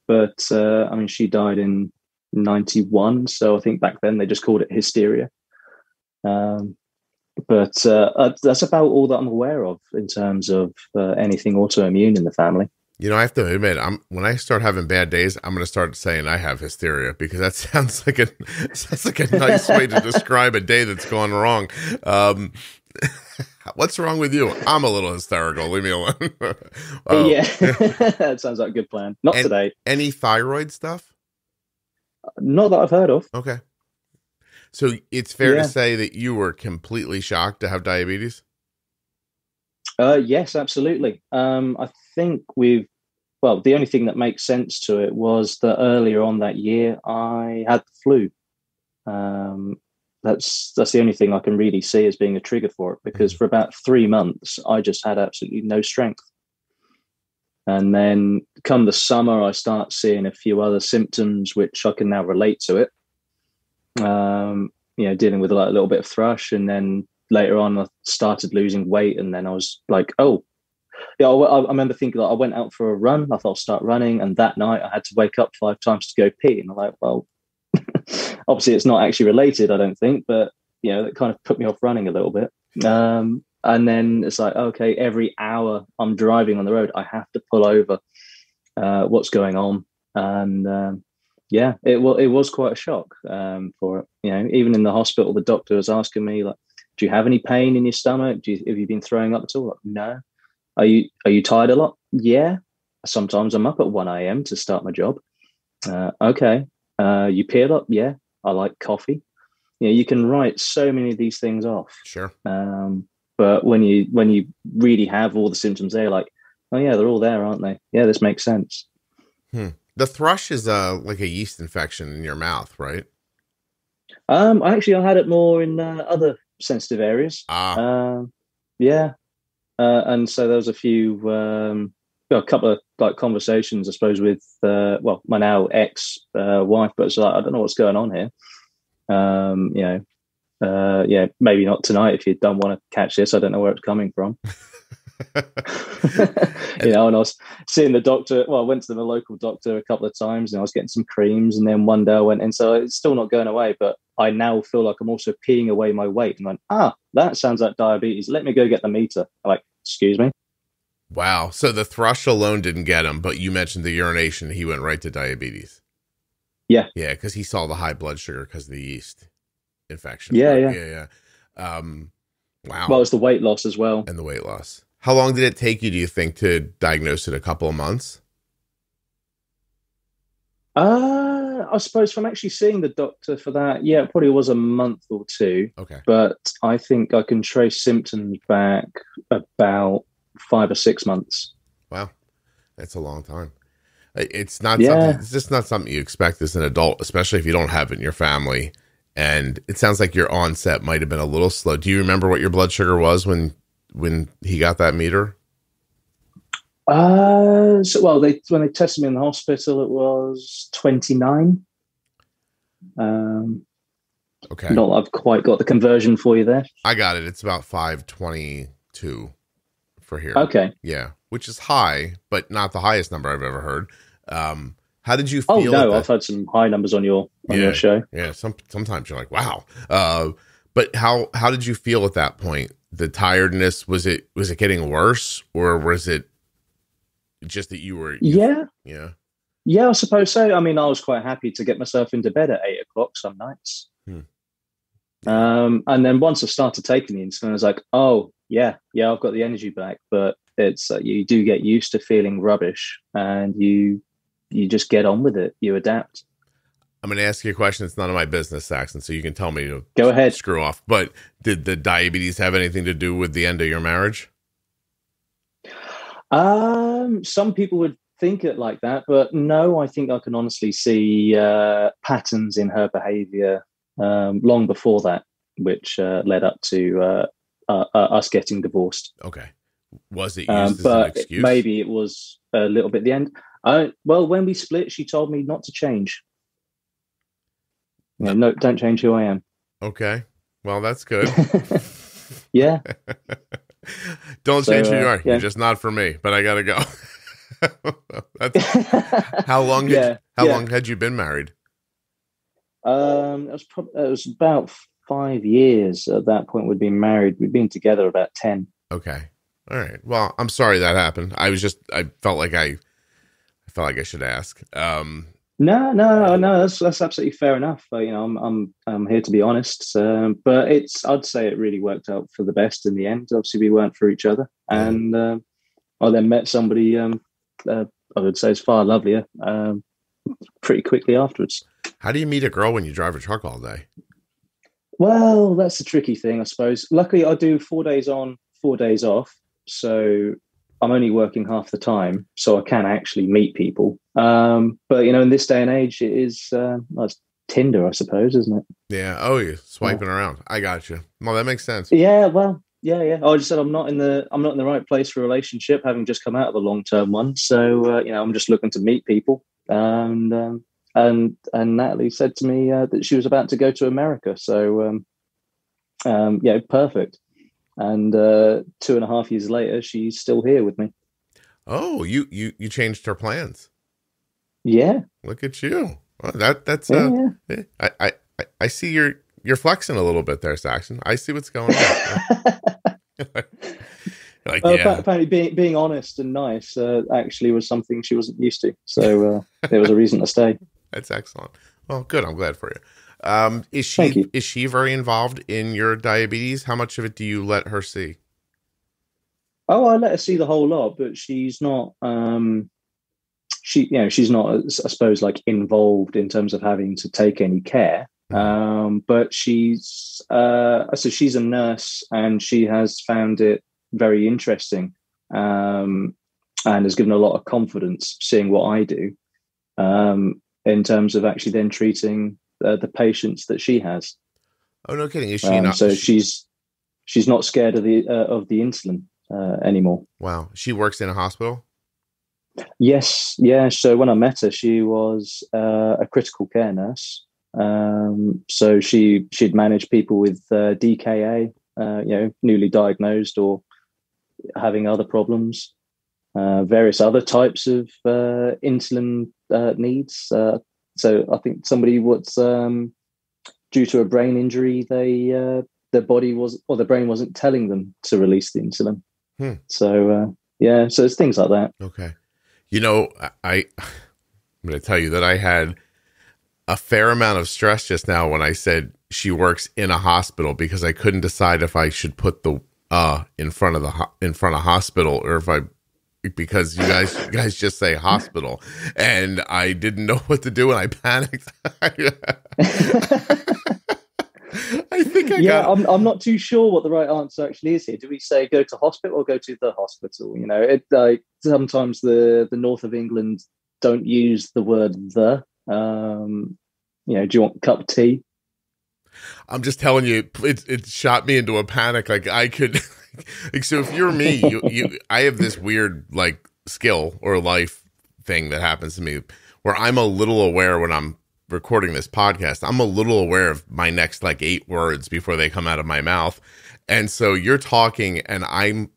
but she died in 91, so I think back then they just called it hysteria. But that's about all that I'm aware of in terms of anything autoimmune in the family. I have to admit, when I start having bad days, I'm going to start saying I have hysteria, because that sounds like a nice way to describe a day that's gone wrong. What's wrong with you? I'm a little hysterical. Leave me alone. Yeah, that sounds like a good plan. Not today. Any thyroid stuff? Not that I've heard of. Okay. So it's fair to say that you were completely shocked to have diabetes? Yes, absolutely. I think the only thing that makes sense to it was that earlier on that year, I had the flu. That's the only thing I can really see as being a trigger for it, because for about 3 months, I just had absolutely no strength. And then come the summer, I start seeing a few other symptoms, which I can now relate to it. Dealing with a little bit of thrush, and then later on I started losing weight, and then I was like, I remember thinking that I went out for a run. I thought I'll start running, and that night I had to wake up 5 times to go pee, and I'm like, well, obviously it's not actually related, I don't think, but that kind of put me off running a little bit. And then it's like, okay, every hour I'm driving on the road, I have to pull over. What's going on? And it was quite a shock for it. Even in the hospital, the doctor was asking me, like, do you have any pain in your stomach? Have you been throwing up at all? Like, no. Are you tired a lot? Yeah. Sometimes I'm up at 1 a.m. to start my job. Okay. You pee a lot? Yeah. I like coffee. You can write so many of these things off. Sure. But when you really have all the symptoms there, like, oh yeah, they're all there, aren't they? Yeah, this makes sense. The thrush is like a yeast infection in your mouth, right? I had it more in other sensitive areas. And so there was a couple of like conversations, I suppose, with my now ex wife, but it's like, I don't know what's going on here. Maybe not tonight if you don't want to catch this. I don't know where it's coming from. And I was seeing the doctor. Well, I went to the local doctor a couple of times, and I was getting some creams. And then one day I went in, so it's still not going away. But I now feel like I'm also peeing away my weight. And went, that sounds like diabetes. Let me go get the meter. I'm like, excuse me. Wow. So the thrush alone didn't get him, but you mentioned the urination. He went right to diabetes. Yeah. Yeah, because he saw the high blood sugar because of the yeast. infection. Yeah, yeah. Yeah. Wow. Well, it's the weight loss as well. And the weight loss. How long did it take you, do you think, to diagnose it? A couple of months? I suppose from actually seeing the doctor for that, yeah, it probably was a month or two. Okay. But I think I can trace symptoms back about 5 or 6 months. Wow. That's a long time. It's not Yeah. something, it's just not something you expect as an adult, especially if you don't have it in your family. And it sounds like your onset might have been a little slow. Do you remember what your blood sugar was when he got that meter? When they tested me in the hospital, it was 29. Okay. Not that I've quite got the conversion for you there. I got it. It's about 522 for here. Okay. Yeah, which is high, but not the highest number I've ever heard. How did you feel? Oh no, I've had some high numbers on your show. Yeah, sometimes you're like, wow. But how did you feel at that point? The tiredness, was it getting worse, or was it just that you were? Yeah, I suppose so. I mean, I was quite happy to get myself into bed at 8:00 some nights. And then once I started taking the insulin, I was like, oh yeah, I've got the energy back. But it's you do get used to feeling rubbish, and you just get on with it. You adapt. I'm going to ask you a question. It's none of my business, Saxon, so you can tell me to go ahead. Screw off. But did the diabetes have anything to do with the end of your marriage? Some people would think it like that, but no, I think I can honestly see patterns in her behavior long before that, which led up to us getting divorced. Okay. Was it used as an excuse? Maybe it was a little bit at the end. Well, when we split, she told me not to change. No, don't change who I am. Okay. Well, that's good. Yeah. Don't change who you are. Yeah. You're just not for me, but I got to go. How long had you been married? It was about 5 years at that point. We'd been married. We'd been together about 10. Okay. All right. Well, I'm sorry that happened. I felt like I should ask. No, that's absolutely fair enough. I'm here to be honest. But I'd say it really worked out for the best in the end. Obviously, we weren't for each other, and I then met somebody I would say is far lovelier pretty quickly afterwards. How do you meet a girl when you drive a truck all day? Well, that's the tricky thing, I suppose. Luckily, I do 4 days on, 4 days off, so I'm only working half the time, so I can actually meet people. But in this day and age, it is it's Tinder, I suppose, isn't it? Yeah. Oh, you're swiping around. I got you. Well, that makes sense. Yeah. Well, yeah. I just said I'm not in the right place for a relationship, having just come out of a long-term one. So I'm just looking to meet people. And Natalie said to me that she was about to go to America. So perfect. And 2.5 years later, she's still here with me. Oh, you changed her plans. Yeah. Look at you. Well, that's I see you're flexing a little bit there, Saxon. I see what's going on. Apparently being honest and nice actually was something she wasn't used to. So there was a reason to stay. That's excellent. Well, good. I'm glad for you. Is she very involved in your diabetes? How much of it do you let her see? Oh, I let her see the whole lot, but she's not. She's not, I suppose, like involved in terms of having to take any care. But she's a nurse, and she has found it very interesting, and has given a lot of confidence seeing what I do, in terms of actually then treating the patients that she has. Oh, no kidding! Is she not? So she's not scared of the insulin anymore. Wow, she works in a hospital. Yes, yeah. So when I met her, she was a critical care nurse. So she'd manage people with DKA, newly diagnosed or having other problems, various other types of insulin needs. So I think somebody was due to a brain injury, their body the brain wasn't telling them to release the insulin. So so it's things like that. Okay. I'm going to tell you that I had a fair amount of stress just now when I said she works in a hospital, because I couldn't decide if I should put the in front of hospital, or if I, because you guys just say hospital, and I didn't know what to do, and I panicked. I think I'm not too sure what the right answer actually is here. Do we say go to hospital or go to the hospital? You know, it like sometimes the north of England don't use the word the. You know, do you want a cup of tea? I'm just telling you, it shot me into a panic. Like I could, like, so if you're me, I have this weird like skill or life thing that happens to me where I'm a little aware when I'm recording this podcast. I'm a little aware of my next like 8 words before they come out of my mouth. And so you're talking and I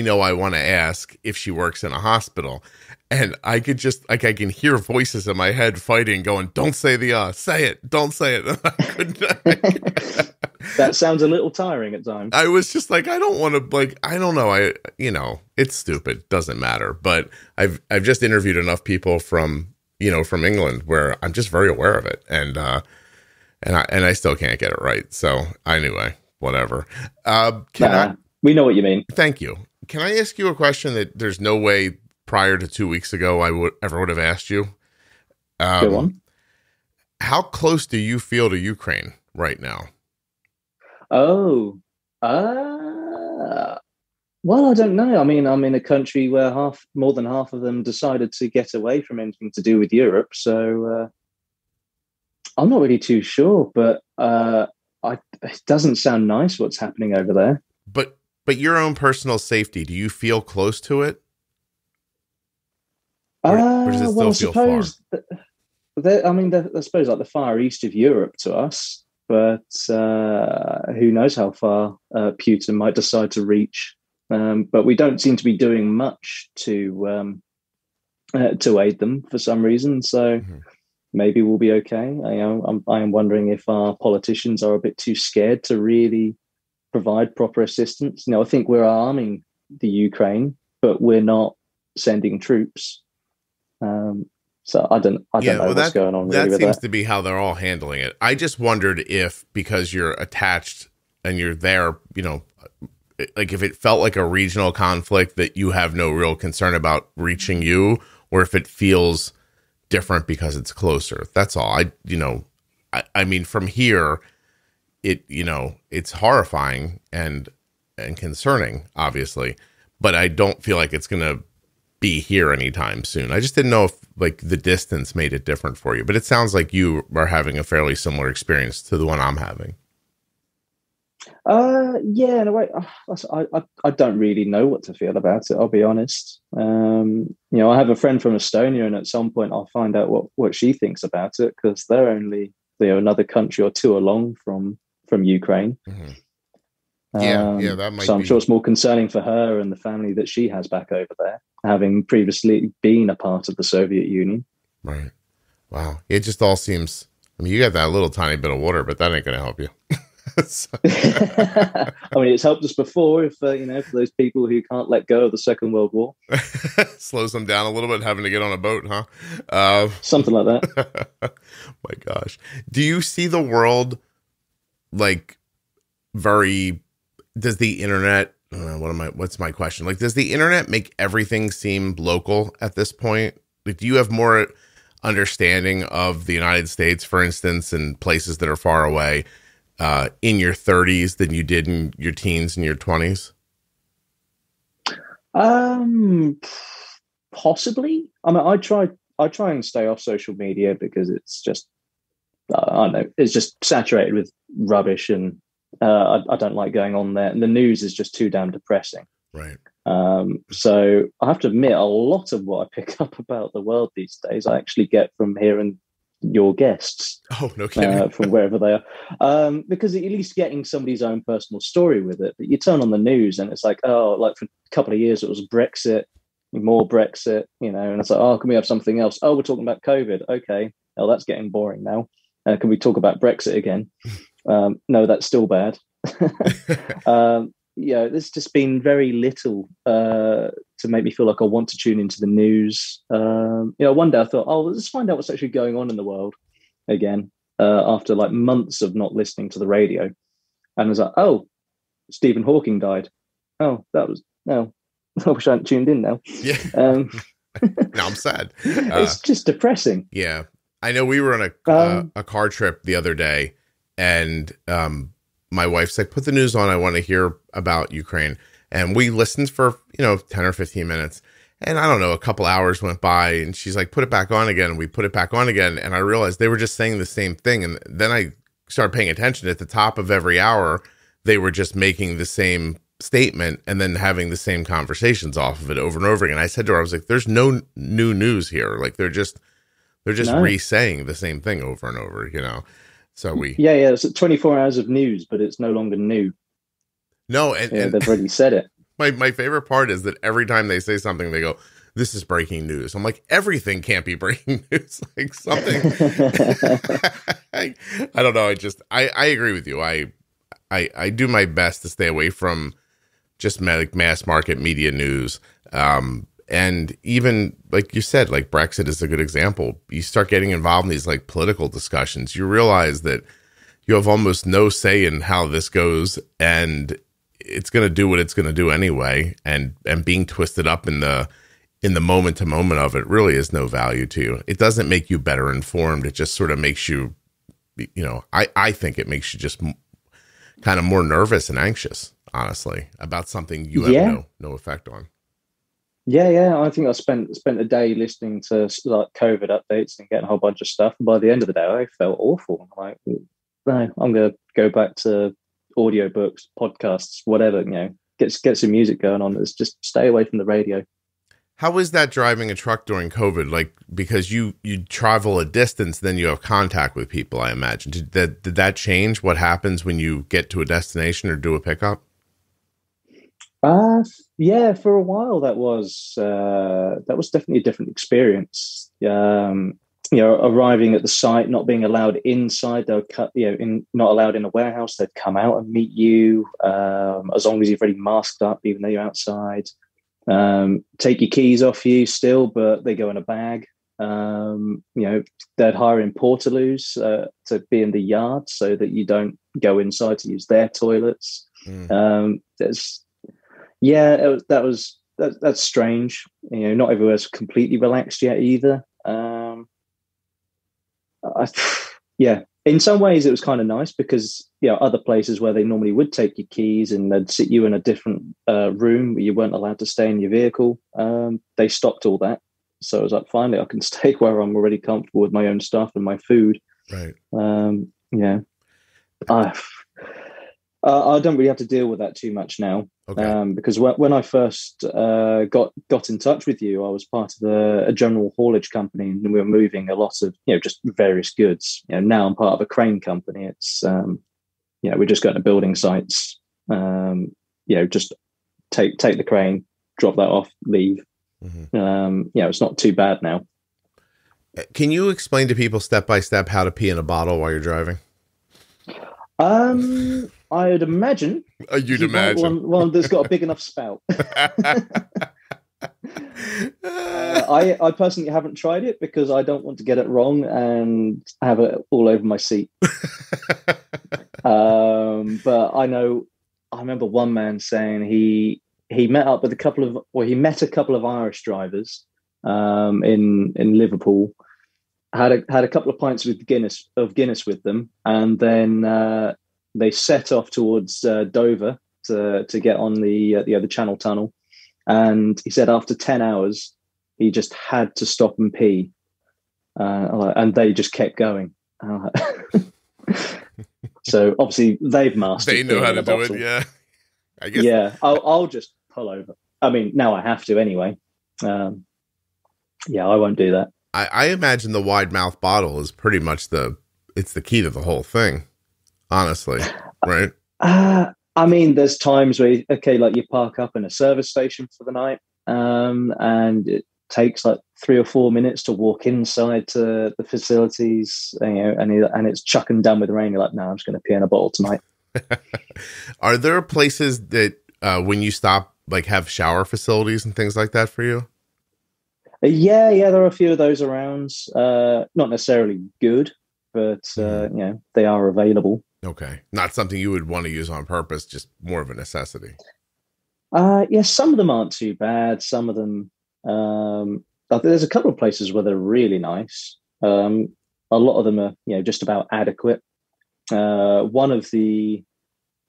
know I want to ask if she works in a hospital, and I could just like, I can hear voices in my head fighting, going, don't say the say it, don't say it. I couldn't. That sounds a little tiring at times. I was just like, I don't want to, like, I don't know. It's stupid. Doesn't matter. But I've just interviewed enough people from England where I'm just very aware of it. And I still can't get it right. So anyway, whatever. We know what you mean. Thank you. Can I ask you a question that there's no way prior to 2 weeks ago I would have asked you? Go on. How close do you feel to Ukraine right now? Oh, well, I don't know. I mean, I'm in a country where more than half of them decided to get away from anything to do with Europe. So I'm not really too sure, but it doesn't sound nice what's happening over there. But your own personal safety, do you feel close to it? Or does it still feel far? I suppose like the far east of Europe to us, but who knows how far Putin might decide to reach. But we don't seem to be doing much to aid them for some reason. So maybe we'll be okay. I am wondering if our politicians are a bit too scared to really provide proper assistance. You know, I think we're arming the Ukraine, but we're not sending troops. So I don't know what's going on. That seems to be how they're all handling it. I just wondered if, because you're attached and you're there, like if it felt like a regional conflict that you have no real concern about reaching you, or if it feels different because it's closer. That's all. I mean, from here, it's horrifying and concerning, obviously, but I don't feel like it's going to be here anytime soon. I just didn't know if like the distance made it different for you, but it sounds like you are having a fairly similar experience to the one I'm having. Yeah, in a way, I don't really know what to feel about it. I'll be honest. I have a friend from Estonia, and at some point I'll find out what she thinks about it, because they're only another country or two along from Ukraine. Mm-hmm. Yeah, that might. So I'm sure it's more concerning for her and the family that she has back over there, having previously been a part of the Soviet Union. Right. Wow. It just all seems. I mean, you got that little tiny bit of water, but that ain't going to help you. I mean, it's helped us before. For those people who can't let go of the Second World War, slows them down a little bit, having to get on a boat, huh? Something like that. My gosh, do you see the world like very? Does the internet? What's my question? Like, does the internet make everything seem local at this point? Like, do you have more understanding of the United States, for instance, and places that are far away? In your 30s than you did in your teens and your 20s? Possibly. I mean, I try and stay off social media because it's just, I don't know, it's just saturated with rubbish, and I don't like going on there. And the news is just too damn depressing. Right. So I have to admit, a lot of what I pick up about the world these days, I actually get from hearing your guests. Oh, no kidding. From wherever they are, because at least getting somebody's own personal story with it. But you turn on the news and it's like, like for a couple of years it was Brexit, more Brexit, and it's like, can we have something else? We're talking about COVID. Okay, that's getting boring now. Can we talk about Brexit again? No, that's still bad. There's just been very little to make me feel like I want to tune into the news. One day I thought, let's find out what's actually going on in the world. again after like months of not listening to the radio, and I was like, oh, Stephen Hawking died. Oh, that was no. I wish I hadn't tuned in now. Yeah. Now I'm sad. It's just depressing. Yeah. I know we were on a car trip the other day, and my wife's like, put the news on. I want to hear about Ukraine. And we listened for, 10 or 15 minutes. And I don't know, a couple hours went by, and she's like, put it back on again. And we put it back on again. And I realized they were just saying the same thing. And then I started paying attention. At the top of every hour, they were just making the same statement and then having the same conversations off of it over and over again. I said to her, I was like, there's no new news here. Like they're just re-saying the same thing over and over, So yeah, it's 24 hours of news, but it's no longer new. No, and they've already said it. My favorite part is that every time they say something, they go, this is breaking news. I'm like, everything can't be breaking news. Like something. I don't know. I agree with you. I do my best to stay away from just mass market media news. And even like you said, like Brexit is a good example. You start getting involved in these like political discussions, you realize that you have almost no say in how this goes, and it's going to do what it's going to do anyway. And being twisted up in the moment to moment of it really is no value to you. It doesn't make you better informed. It just sort of makes you, I think it makes you just kind of more nervous and anxious, honestly, about something you have no effect on. Yeah. I think I spent a day listening to like COVID updates and getting a whole bunch of stuff. And by the end of the day, I felt awful. I'm like, no, I'm going to go back to audiobooks, podcasts, whatever, get some music going on. Let's just stay away from the radio. How is that driving a truck during COVID? Like, because you travel a distance, then you have contact with people, I imagine. Did that change what happens when you get to a destination or do a pickup? Yeah, for a while that was definitely a different experience. Arriving at the site, not being allowed inside, they'll cut, not allowed in a warehouse. They'd come out and meet you as long as you've already masked up, even though you're outside. Take your keys off you still, but they go in a bag. They'd hire in portaloos to be in the yard so that you don't go inside to use their toilets. That's strange. Not everywhere's completely relaxed yet either. In some ways it was kind of nice because other places where they normally would take your keys and they'd sit you in a different room where you weren't allowed to stay in your vehicle, they stopped all that. So I was like, finally I can stay where I'm already comfortable with my own stuff and my food. Right. I don't really have to deal with that too much now. Okay. Because when I first got in touch with you, I was part of a general haulage company, and we were moving a lot of just various goods. Now I'm part of a crane company. It's we're just going to building sites. Just take the crane, drop that off, leave. Mm-hmm. It's not too bad now. Can you explain to people step by step how to pee in a bottle while you're driving? I'd imagine. You'd imagine one that's got a big enough spout. I personally haven't tried it because I don't want to get it wrong and have it all over my seat. But I remember one man saying he met up with a couple of Irish drivers in Liverpool. Had a couple of pints with Guinness with them, and then they set off towards Dover to get on the other Channel Tunnel. And he said after 10 hours, he just had to stop and pee, and they just kept going. So obviously they've mastered. They know how to do it. Yeah, I guess. Yeah, I'll just pull over. I mean, now I have to anyway. I won't do that. I imagine the wide mouth bottle is pretty much it's the key to the whole thing, honestly, right? I mean, there's times where, like you park up in a service station for the night, and it takes like 3 or 4 minutes to walk inside to the facilities, and it's chucking down with rain. You're like, no, I'm just going to pee in a bottle tonight. Are there places that when you stop, like have shower facilities and things like that for you? Yeah, there are a few of those around. Not necessarily good, but you know, they are available. Okay. Not something you would want to use on purpose, just more of a necessity. Yeah, some of them aren't too bad. Some of them, there's a couple of places where they're really nice. A lot of them are, you know, just about adequate. One of the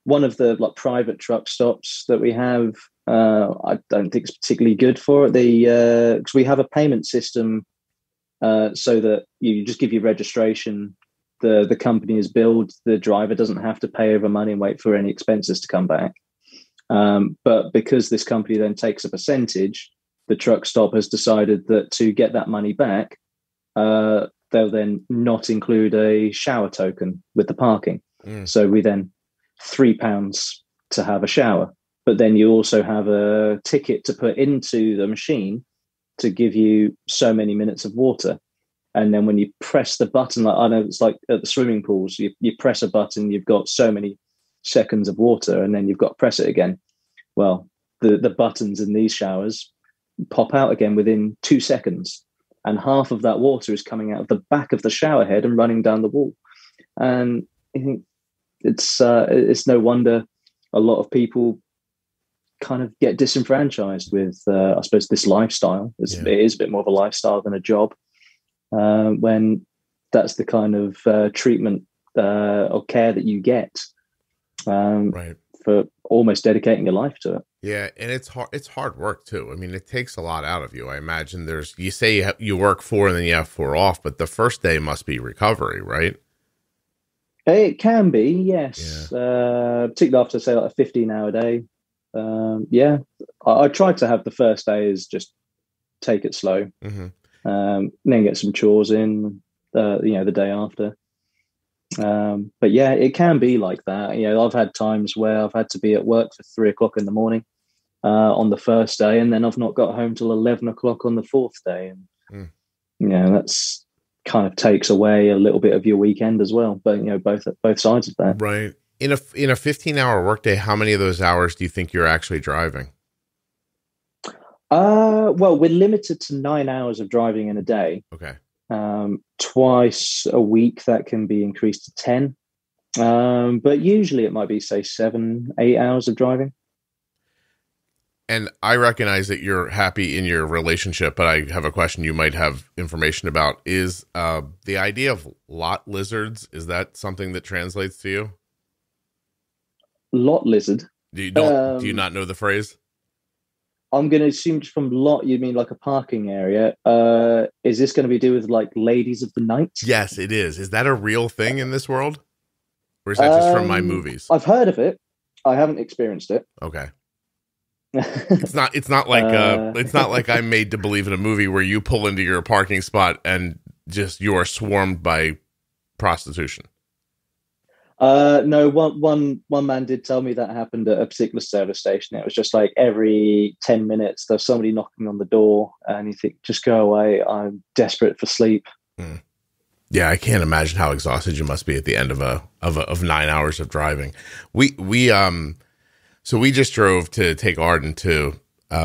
like private truck stops that we have, I don't think it's particularly good for it. Because we have a payment system, so that you just give your registration, the company is billed, the driver doesn't have to pay over money and wait for any expenses to come back. But because this company then takes a percentage, the truck stop has decided that to get that money back, they'll then not include a shower token with the parking. So we then £3 to have a shower, but then you also have a ticket to put into the machine to give you so many minutes of water. And then when you press the button, like I know it's like at the swimming pools, you press a button, you've got so many seconds of water, and then you've got to press it again. Well, the buttons in these showers pop out again within 2 seconds, and half of that water is coming out of the back of the shower head and running down the wall. And I think it's no wonder a lot of people kind of get disenfranchised with, I suppose, this lifestyle. It is a bit more of a lifestyle than a job, when that's the kind of treatment or care that you get, Right. for almost dedicating your life to it. Yeah, and it's hard work too. I mean, it takes a lot out of you. I imagine you say you work 4 and then you have 4 off, but the first day must be recovery, right? It can be, yes. Yeah. Particularly after, say, like a 15-hour day. Yeah, I tried to have the first day is just take it slow, then get some chores in, the day after. But yeah, it can be like that. You know, I've had times where I've had to be at work for 3 o'clock in the morning on the first day, and then I've not got home till 11 o'clock on the 4th day. And you know, that's kind of takes away a little bit of your weekend as well. But you know, both sides of that. Right. In a 15-hour workday, how many of those hours do you think you're actually driving? Well, we're limited to 9 hours of driving in a day. Okay. Twice a week that can be increased to 10. But usually it might be, say, 7-8 hours of driving. And I recognize that you're happy in your relationship, but I have a question you might have information about. Is the idea of lot lizards, is that something that translates to you? Lot lizard? Do you not know the phrase? I'm going to assume from lot, you mean like a parking area. Is this going to be do with like ladies of the night? Yes, it is. Is that a real thing in this world? Or is that just from my movies? I've heard of it. I haven't experienced it. Okay. It's not like I'm made to believe in a movie where you pull into your parking spot and just you are swarmed by prostitution. No, one man did tell me that happened at a particular service station. It was just like every 10 minutes there's somebody knocking on the door, and you think, just go away, I'm desperate for sleep. Yeah, I can't imagine how exhausted you must be at the end of 9 hours of driving. So we just drove to take Arden to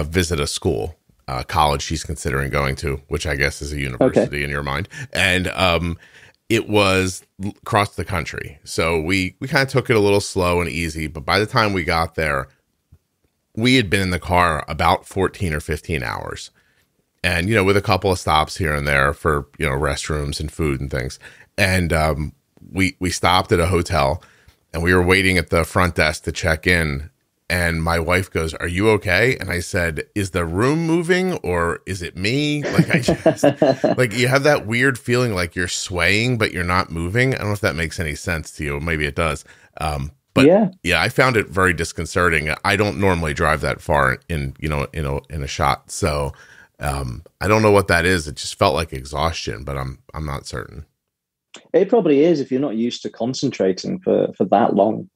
visit a school, college she's considering going to, which I guess is a university in your mind. And it was across the country. So we kind of took it a little slow and easy. But by the time we got there, we had been in the car about 14 or 15 hours. And, you know, with a couple of stops here and there for, you know, restrooms and food and things. And we stopped at a hotel and we were waiting at the front desk to check in. And my wife goes, "Are you okay?" And I said, "Is the room moving or is it me?" Like I just like you have that weird feeling like you're swaying, but you're not moving. I don't know if that makes any sense to you. Maybe it does. But yeah, I found it very disconcerting. I don't normally drive that far in a shot. So I don't know what that is. It just felt like exhaustion, but I'm not certain. It probably is if you're not used to concentrating for that long.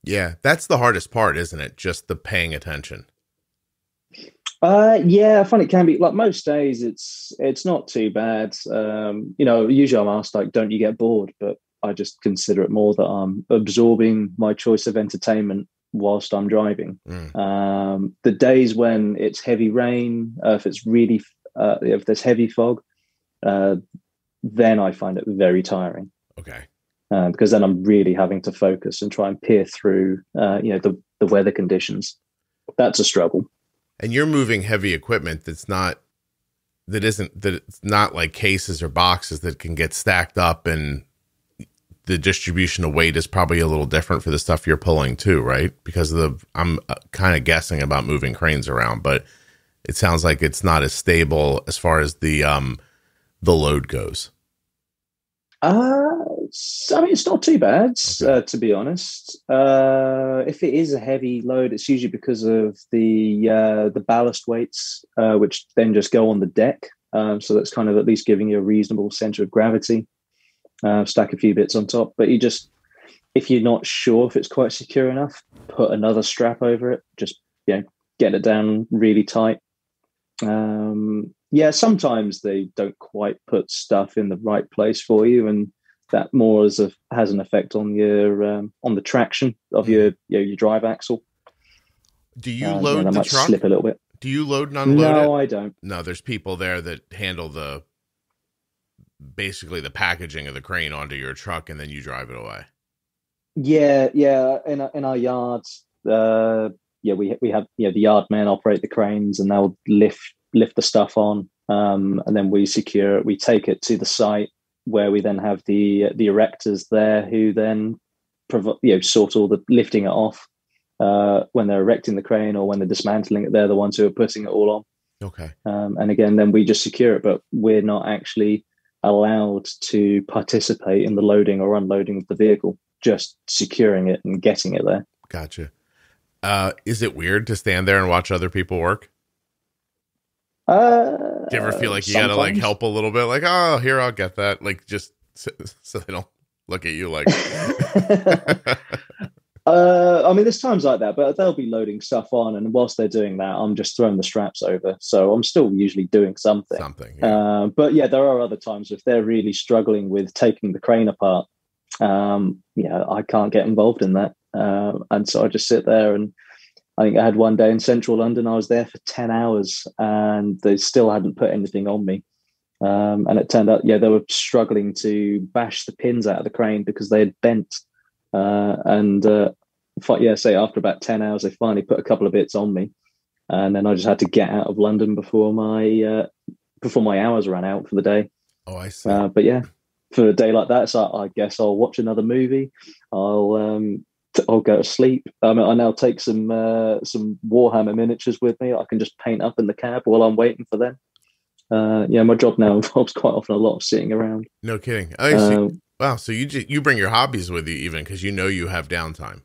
Yeah, that's the hardest part, isn't it? Just the paying attention. Yeah, I find it can be like most days. It's not too bad. Usually I'm asked like, "Don't you get bored?" But I just consider it more that I'm absorbing my choice of entertainment whilst I'm driving. The days when it's heavy rain, if it's really, if there's heavy fog, then I find it very tiring. Okay. Because then I'm really having to focus and try and peer through, the weather conditions. That's a struggle. And you're moving heavy equipment it's not like cases or boxes that can get stacked up, and the distribution of weight is probably a little different for the stuff you're pulling too, right? Because I'm kind of guessing about moving cranes around, but it sounds like it's not as stable as far as the load goes. It's not too bad, Okay. to be honest. If it is a heavy load, it's usually because of the ballast weights, which then just go on the deck. So that's kind of at least giving you a reasonable center of gravity. Stack a few bits on top, but if you're not sure if it's quite secure enough, put another strap over it. Just get it down really tight. Sometimes they don't quite put stuff in the right place for you, and that more has an effect on the traction of your drive axle. Do you load that the might truck? slip a little bit. Do you load and unload it? No, I don't. No, there's people there that handle basically the packaging of the crane onto your truck, and then you drive it away. Yeah. In our yards, we have the yard men operate the cranes, and they'll lift the stuff on, and then we secure it. We take it to the site where we then have the erectors there, who then sort all the lifting it off when they're erecting the crane, or when they're dismantling it. They're the ones who are putting it all on. Okay. And again, then we just secure it, but we're not actually allowed to participate in the loading or unloading of the vehicle, just securing it and getting it there. Gotcha. Is it weird to stand there and watch other people work? Do you ever feel like you gotta like help a little bit? Like, oh, here, I'll get that. Like, just so they don't look at you like. There's times like that, but they'll be loading stuff on, and whilst they're doing that, I'm just throwing the straps over. So I'm still usually doing something. Yeah. But there are other times if they're really struggling with taking the crane apart. I can't get involved in that, and so I just sit there. And I think I had one day in central London, I was there for 10 hours, and they still hadn't put anything on me. And it turned out, they were struggling to bash the pins out of the crane because they had bent. Say after about 10 hours, they finally put a couple of bits on me, and then I just had to get out of London before my hours ran out for the day. Oh, I see. For a day like that, so I guess I'll watch another movie. I'll go to sleep. I now take some Warhammer miniatures with me. I can just paint up in the cab while I'm waiting for them. My job now involves quite often a lot of sitting around. No kidding. I see. Wow. So you bring your hobbies with you even because you have downtime.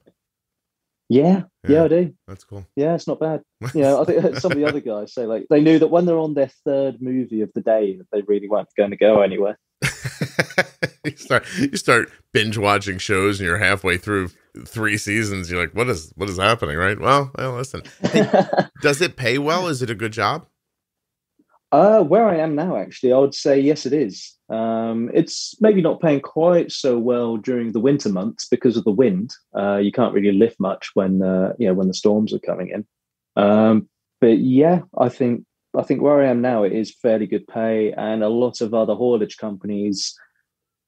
Yeah, I do. That's cool. Yeah, it's not bad. I think some of the other guys say like they knew that when they're on their third movie of the day, that they really weren't going to go anywhere. You start binge watching shows, and you're halfway through 3 seasons. You're like, what is happening, right? Well, listen. Hey, does it pay well? Is it a good job? Where I am now, actually, I would say yes, it is. It's maybe not paying quite so well during the winter months because of the wind. You can't really lift much when the storms are coming in. But yeah, I think where I am now, it is fairly good pay, and a lot of other haulage companies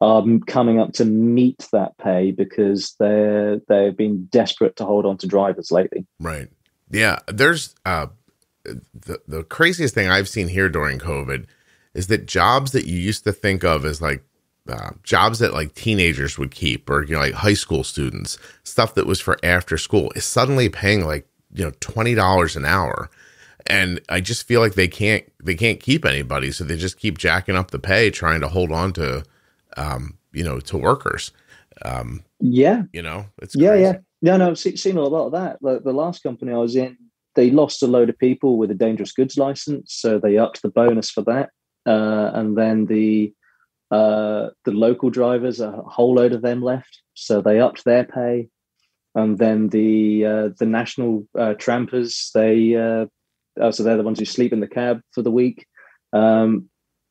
are coming up to meet that pay because they've been desperate to hold on to drivers lately. Right. Yeah. There's the craziest thing I've seen here during COVID is that jobs that you used to think of as like jobs that like teenagers would keep, or like high school students, stuff that was for after school, is suddenly paying like $20 an hour. And I just feel like they can't keep anybody, so they just keep jacking up the pay, trying to hold on to to workers. It's crazy. No, I've seen a lot of that. The last company I was in, they lost a load of people with a dangerous goods license, so they upped the bonus for that. And then the local drivers, a whole load of them left, so they upped their pay. And then the national trampers, so they're the ones who sleep in the cab for the week.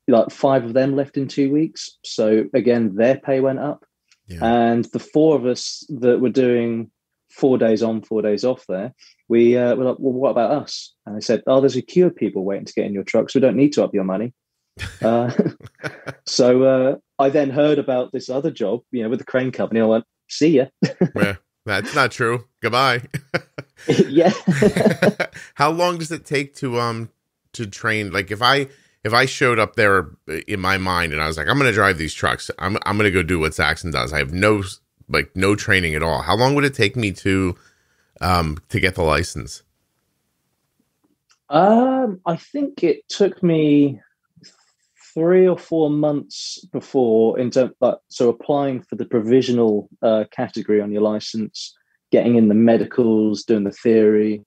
Like 5 of them left in 2 weeks, so again their pay went up. Yeah. And the 4 of us that were doing 4 days on, 4 days off there, we were like, well, what about us? And they said, oh, there's a queue of people waiting to get in your truck, so we don't need to up your money. Uh, so I then heard about this other job, with the crane company. I went, see ya. Yeah, that's not true. Goodbye. Yeah. How long does it take to train? Like if I showed up there in my mind and I was like, I'm going to drive these trucks. I'm going to go do what Saxon does. I have no training at all. How long would it take me to get the license? I think it took me 3 or 4 months before, so applying for the provisional category on your license, getting in the medicals, doing the theory,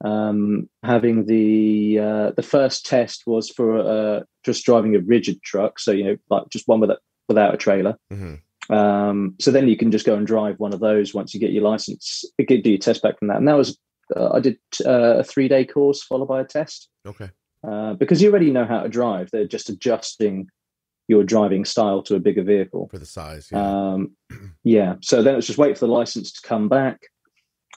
having the first test was for just driving a rigid truck, so like just one without a trailer. Mm-hmm. So then you can just go and drive one of those once you get your license. You could do your test back from that, and that was I did a 3-day course followed by a test. Okay. Because you already know how to drive. They're just adjusting your driving style to a bigger vehicle For the size. Yeah. Yeah. So then it's just wait for the license to come back,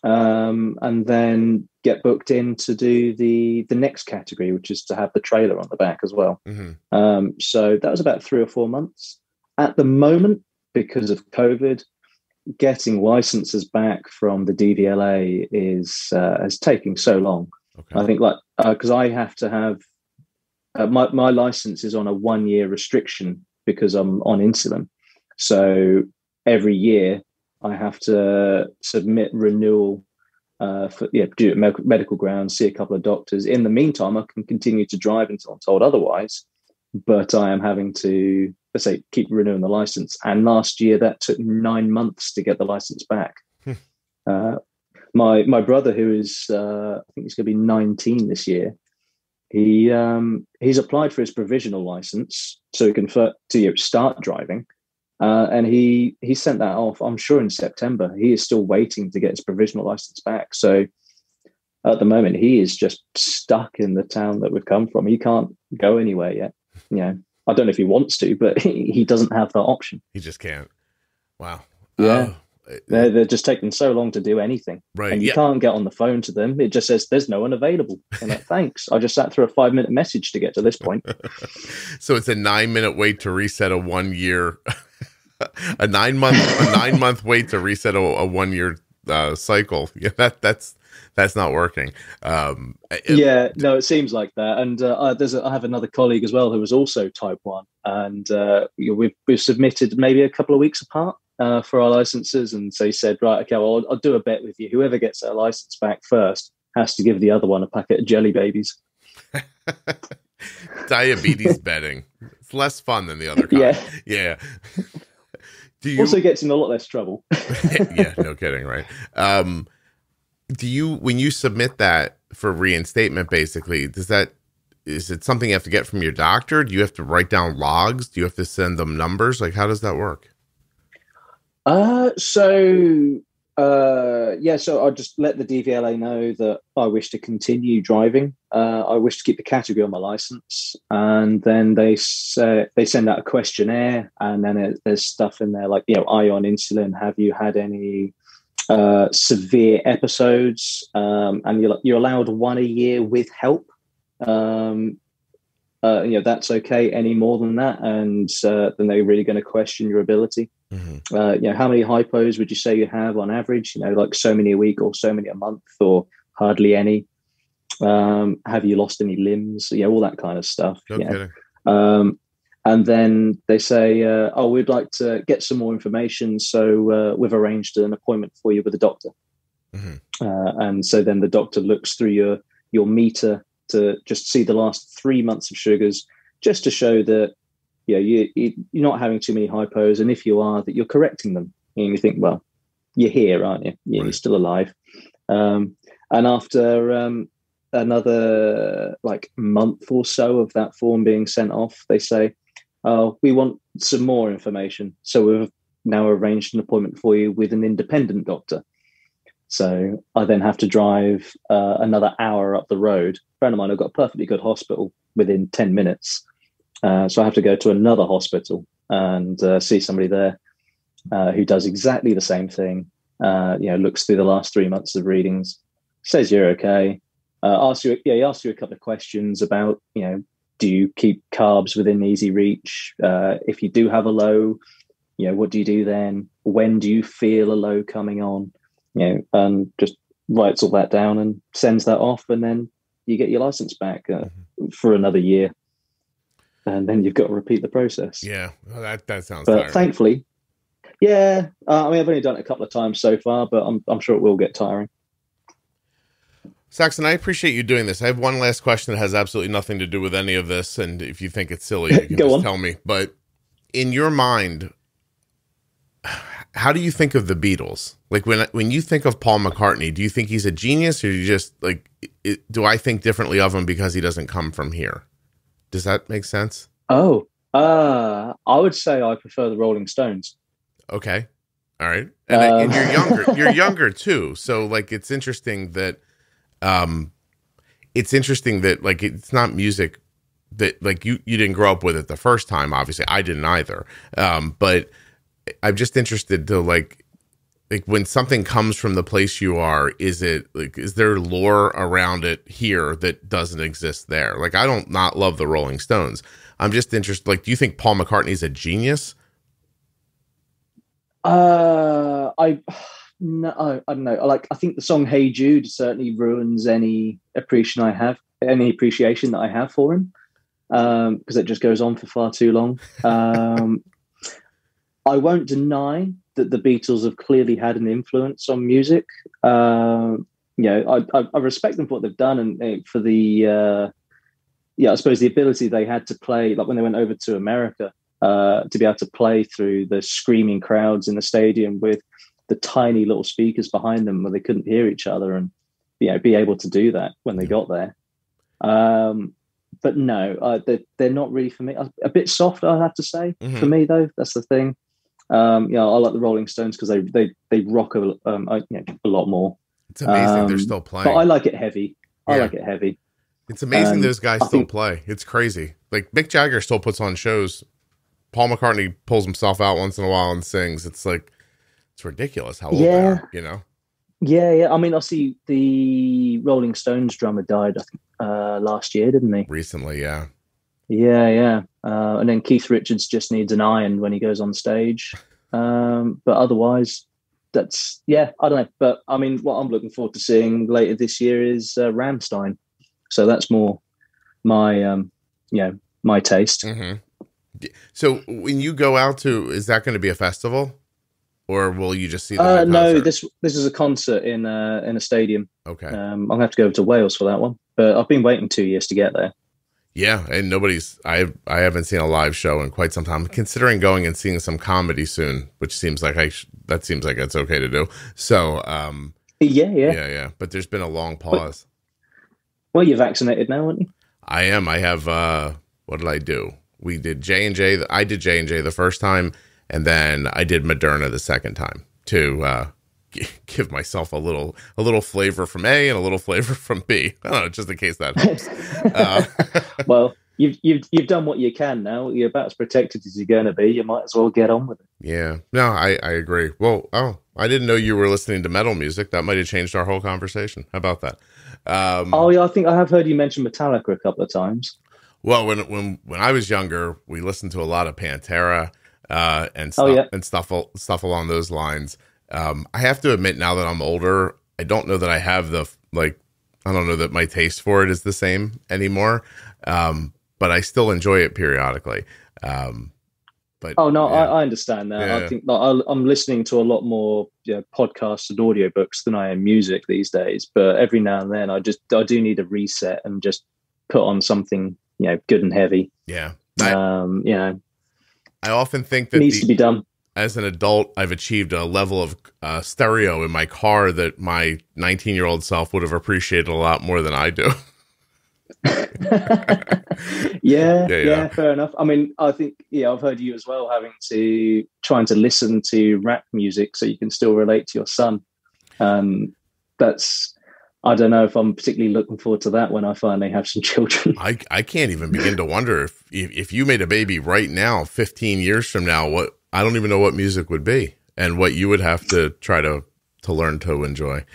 and then get booked in to do the next category, which is to have the trailer on the back as well. Mm-hmm. So that was about 3 or 4 months. At the moment, because of COVID, getting licenses back from the DVLA is taking so long. Okay. I think because I have to have my license is on a 1-year restriction because I'm on insulin. So every year I have to submit renewal due to medical grounds, see a couple of doctors. In the meantime, I can continue to drive until I'm told otherwise, but I am having to, let's say, keep renewing the license. And last year that took 9 months to get the license back. My brother, who is I think he's going to be 19 this year, he's applied for his provisional license so he can start driving, and he sent that off, I'm sure, in September. He is still waiting to get his provisional license back. So at the moment, he is just stuck in the town that we've come from. He can't go anywhere yet. I don't know if he wants to, but he doesn't have that option. He just can't. Wow. Yeah. They're just taking so long to do anything. Right. And you can't get on the phone to them. It just says there's no one available. And like, thanks. I just sat through a 5-minute message to get to this point. So it's a 9-minute wait to reset a 1 year, a 9-month wait to reset a 1 year cycle. Yeah, that's not working. It seems like that. And I have another colleague as well who was also type 1, and we've submitted maybe a couple of weeks apart for our licenses. And so he said, right, okay, well, I'll do a bet with you. Whoever gets their license back first has to give the other one a packet of jelly babies. Diabetes betting. It's less fun than the other kind. Yeah. Do you also gets in a lot less trouble? Yeah, no kidding, right? When you submit that for reinstatement, basically, is it something you have to get from your doctor? Do you have to write down logs? Do you have to send them numbers? Like, how does that work? So I'll just let the DVLA know that I wish to continue driving. I wish to keep the category on my license, and then they send out a questionnaire, and then there's stuff in there like, are you on insulin? Have you had any severe episodes? And you're allowed 1 a year with help. That's okay. Any more than that, and then they're really going to question your ability. Mm-hmm. How many hypos would you say you have on average? Like so many a week or so many a month or hardly any. Have you lost any limbs? All that kind of stuff. Okay. And then they say, we'd like to get some more information. So we've arranged an appointment for you with a doctor. Mm-hmm. And so then the doctor looks through your meter to just see the last 3 months of sugars, just to show that you're not having too many hypos. And if you are, that you're correcting them. And you think, well, you're here, aren't you? Yeah, right. You're still alive. And after another month or so of that form being sent off, they say, we want some more information. So we've now arranged an appointment for you with an independent doctor. So I then have to drive another hour up the road. A friend of mine, I've got a perfectly good hospital within 10 minutes. So I have to go to another hospital and see somebody there who does exactly the same thing. Looks through the last 3 months of readings, says you're okay. He asks you a couple of questions about, do do you keep carbs within easy reach? If you do have a low, what do you do then? When do you feel a low coming on? And just writes all that down and sends that off, and then you get your license back for another year, and then you've got to repeat the process. Yeah, well, that sounds. But tiring. thankfully, yeah. I've only done it a couple of times so far, but I'm sure it will get tiring. Saxon, I appreciate you doing this. I have one last question that has absolutely nothing to do with any of this, and if you think it's silly, you can just tell me. But in your mind, how do you think of the Beatles? Like when you think of Paul McCartney, do you think he's a genius, or do you just do I think differently of him because he doesn't come from here? Does that make sense? Oh, I would say I prefer the Rolling Stones. Okay. All right. And you're younger too. So it's interesting that, it's not music that you didn't grow up with it the first time. Obviously I didn't either. But I'm just interested to when something comes from the place you are, is there lore around it here that doesn't exist there? I don't not love the Rolling Stones. I'm just interested. Do you think Paul McCartney's a genius? I don't know. I think the song "Hey Jude" certainly ruins any appreciation that I have for him, because it just goes on for far too long. I won't deny that the Beatles have clearly had an influence on music. I respect them for what they've done, and for the I suppose the ability they had to play, when they went over to America, to be able to play through the screaming crowds in the stadium with the tiny little speakers behind them where they couldn't hear each other, and be able to do that when they got there. But no, they're not really for me. A bit soft, I have to say. Mm-hmm. For me, though, that's the thing. I like the Rolling Stones because they rock a lot more. It's amazing they're still playing. But I like it heavy. I like it heavy. It's amazing those guys still play. It's crazy. Mick Jagger still puts on shows. Paul McCartney pulls himself out once in a while and sings. It's it's ridiculous how old they are, Yeah. I see the Rolling Stones drummer died, I think, last year, didn't he? Recently, yeah. Yeah. And then Keith Richards just needs an iron when he goes on stage. But otherwise, I don't know. But what I'm looking forward to seeing later this year is Rammstein. So that's more my, my taste. Mm-hmm. So when you go out is that going to be a festival, or will you just see them? No, this is a concert in a stadium. Okay. I'm gonna have to go over to Wales for that one, but I've been waiting 2 years to get there. Yeah, and I haven't seen a live show in quite some time. I'm considering going and seeing some comedy soon, which seems like that seems like it's okay to do. So, yeah. But there's been a long pause. Well, you're vaccinated now, aren't you? I am. I have. What did I do? We did J&J. I did J&J the first time, and then I did Moderna the second time to give myself a little flavor from A and a little flavor from B. I don't know, just in case that helps. Well, you've done what you can now. You're about as protected as you're going to be. You might as well get on with it. Yeah. No, I agree. Well, I didn't know you were listening to metal music. That might have changed our whole conversation. How about that? I think I have heard you mention Metallica a couple of times. Well, when I was younger, we listened to a lot of Pantera and stuff and stuff along those lines. I have to admit, now that I'm older, I don't know that I have I don't know that my taste for it is the same anymore. But I still enjoy it periodically. But I understand that. Yeah. I think I'm listening to a lot more podcasts and audiobooks than I am music these days. But every now and then, I do need a reset and just put on something good and heavy. Yeah. I often think that needs to be done. As an adult, I've achieved a level of stereo in my car that my 19-year-old self would have appreciated a lot more than I do. Yeah, fair enough. I think, I've heard you as well trying to listen to rap music so you can still relate to your son. I don't know if I'm particularly looking forward to that when I finally have some children. I can't even begin to wonder if you made a baby right now, 15 years from now, I don't even know what music would be and what you would have to try to learn to enjoy.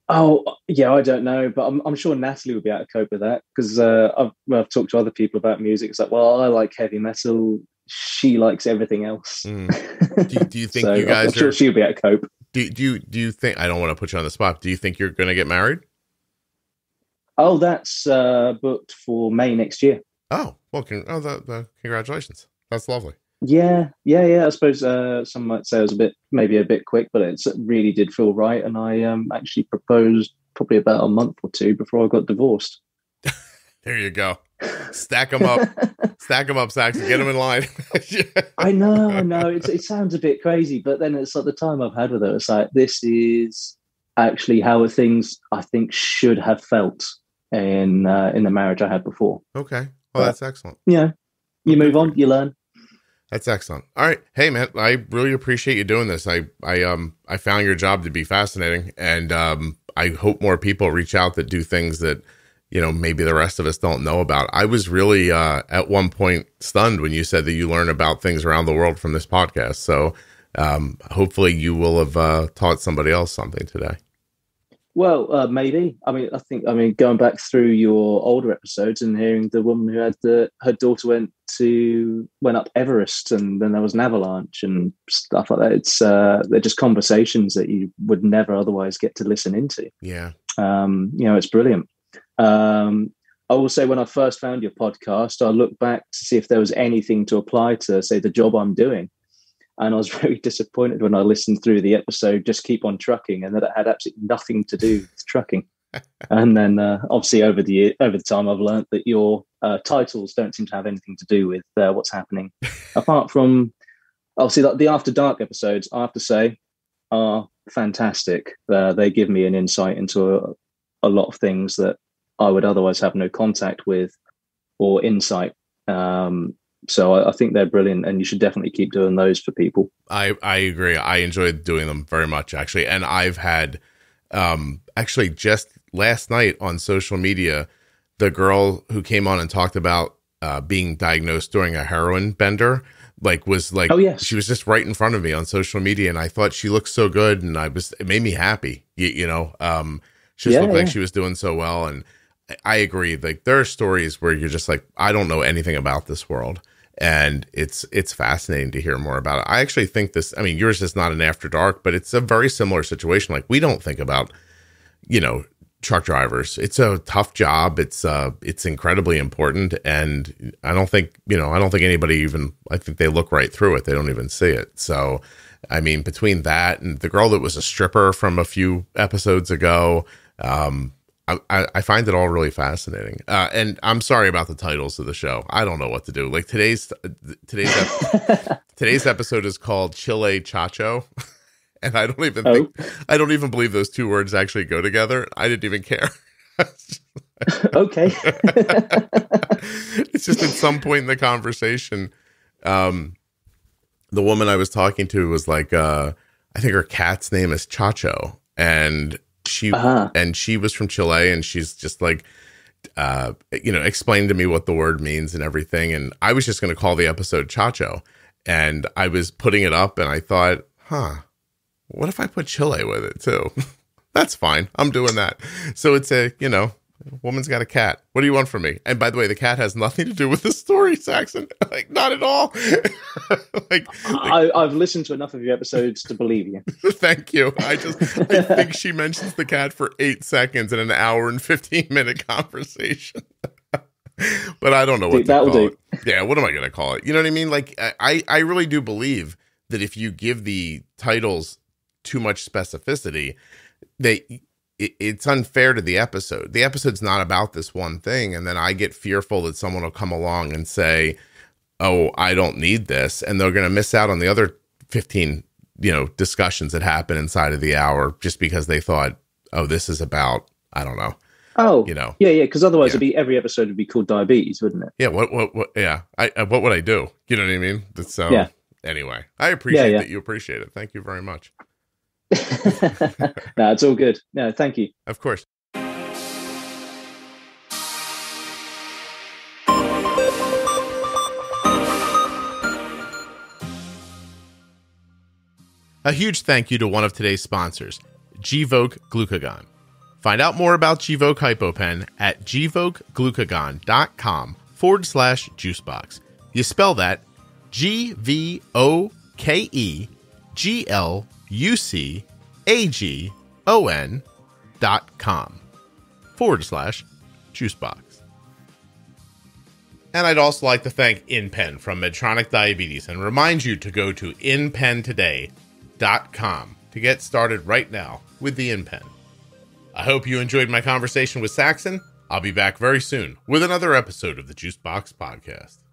Oh, yeah, I don't know, but I'm sure Natalie would be able to cope with that because I've talked to other people about music. It's like, well, I like heavy metal. She likes everything else. Mm. Do you think So you I'm guys sure are? she'll be able to cope. Do you think? I don't want to put you on the spot. Do you think you're going to get married? Oh, that's booked for May next year. Oh, well, congratulations. That's lovely. Yeah. I suppose some might say it was maybe a bit quick, but it really did feel right. And I actually proposed probably about a month or two before I got divorced. There you go. Stack them up. Stack them up, Saxon. Get them in line. I know. It sounds a bit crazy, but then it's like the time I've had with her, it's like, this is actually how things I think should have felt in the marriage I had before. Okay. Well, that's excellent. Yeah. You move on, you learn. That's excellent. All right. Hey, man, I really appreciate you doing this. I found your job to be fascinating, and I hope more people reach out that do things that, maybe the rest of us don't know about. I was really at one point stunned when you said that you learn about things around the world from this podcast. So hopefully you will have taught somebody else something today. Well, maybe. I mean, going back through your older episodes and hearing the woman who had her daughter went up Everest, and then there was an avalanche and stuff like that. They're just conversations that you would never otherwise get to listen into. Yeah. It's brilliant. I will say, when I first found your podcast, I looked back to see if there was anything to apply to, say, the job I'm doing. And I was very disappointed when I listened through the episode, Just Keep On Trucking, and that it had absolutely nothing to do with trucking. And then obviously over the time, I've learned that your titles don't seem to have anything to do with what's happening. Apart from, obviously, the After Dark episodes, I have to say, are fantastic. They give me an insight into a lot of things that I would otherwise have no contact with or insight. So I think they're brilliant, and you should definitely keep doing those for people. I agree. I enjoyed doing them very much, actually. And I've had, actually just last night on social media, the girl who came on and talked about being diagnosed during a heroin bender, oh, yes. She was just right in front of me on social media, and I thought she looked so good, and it made me happy. She just looked like she was doing so well. And I agree. Like, there are stories where you're just like, I don't know anything about this world. And it's fascinating to hear more about it. I actually think yours is not an After Dark, but it's a very similar situation. Like, we don't think about, truck drivers. It's a tough job. It's incredibly important. And I don't think anybody I think they look right through it. They don't even see it. So, I mean, between that and the girl that was a stripper from a few episodes ago, I find it all really fascinating. And I'm sorry about the titles of the show. I don't know what to do. Like, today's episode is called Chile Chacho. And I don't even believe those two words actually go together. I didn't even care. Okay. It's just at some point in the conversation, the woman I was talking to was like, I think her cat's name is Chacho. And she was from Chile, and she's just like, explained to me what the word means and everything. And I was just going to call the episode Chacho, and I was putting it up, and I thought, what if I put Chile with it too? That's fine. I'm doing that. So it's woman's got a cat. What do you want from me? And by the way, the cat has nothing to do with the story, Saxon. Like, not at all. I've listened to enough of your episodes to believe you. Thank you. I think she mentions the cat for 8 seconds in an hour and 15-minute conversation. But I don't know what to call it. Yeah, what am I going to call it? You know what I mean? Like, I really do believe that if you give the titles too much specificity, it's unfair to the episode. The episode's not about this one thing, and then I get fearful that someone will come along and say, oh, I don't need this, and they're going to miss out on the other 15 discussions that happen inside of the hour just because they thought, oh, this is about, I don't know. Oh, yeah, because otherwise every episode would be called Diabetes, wouldn't it? Yeah, what would I do? You know what I mean? So anyway, I appreciate that you appreciate it. Thank you very much. No, it's all good. No, thank you. Of course. A huge thank you to one of today's sponsors, Gvoke Glucagon. Find out more about Gvoke HypoPen at gvokeglucagon.com/juicebox. You spell that GVOKEGLUCAGON.com/juicebox. And I'd also like to thank InPen from Medtronic Diabetes and remind you to go to InPenToday.com to get started right now with the InPen. I hope you enjoyed my conversation with Saxon. I'll be back very soon with another episode of the Juicebox Podcast.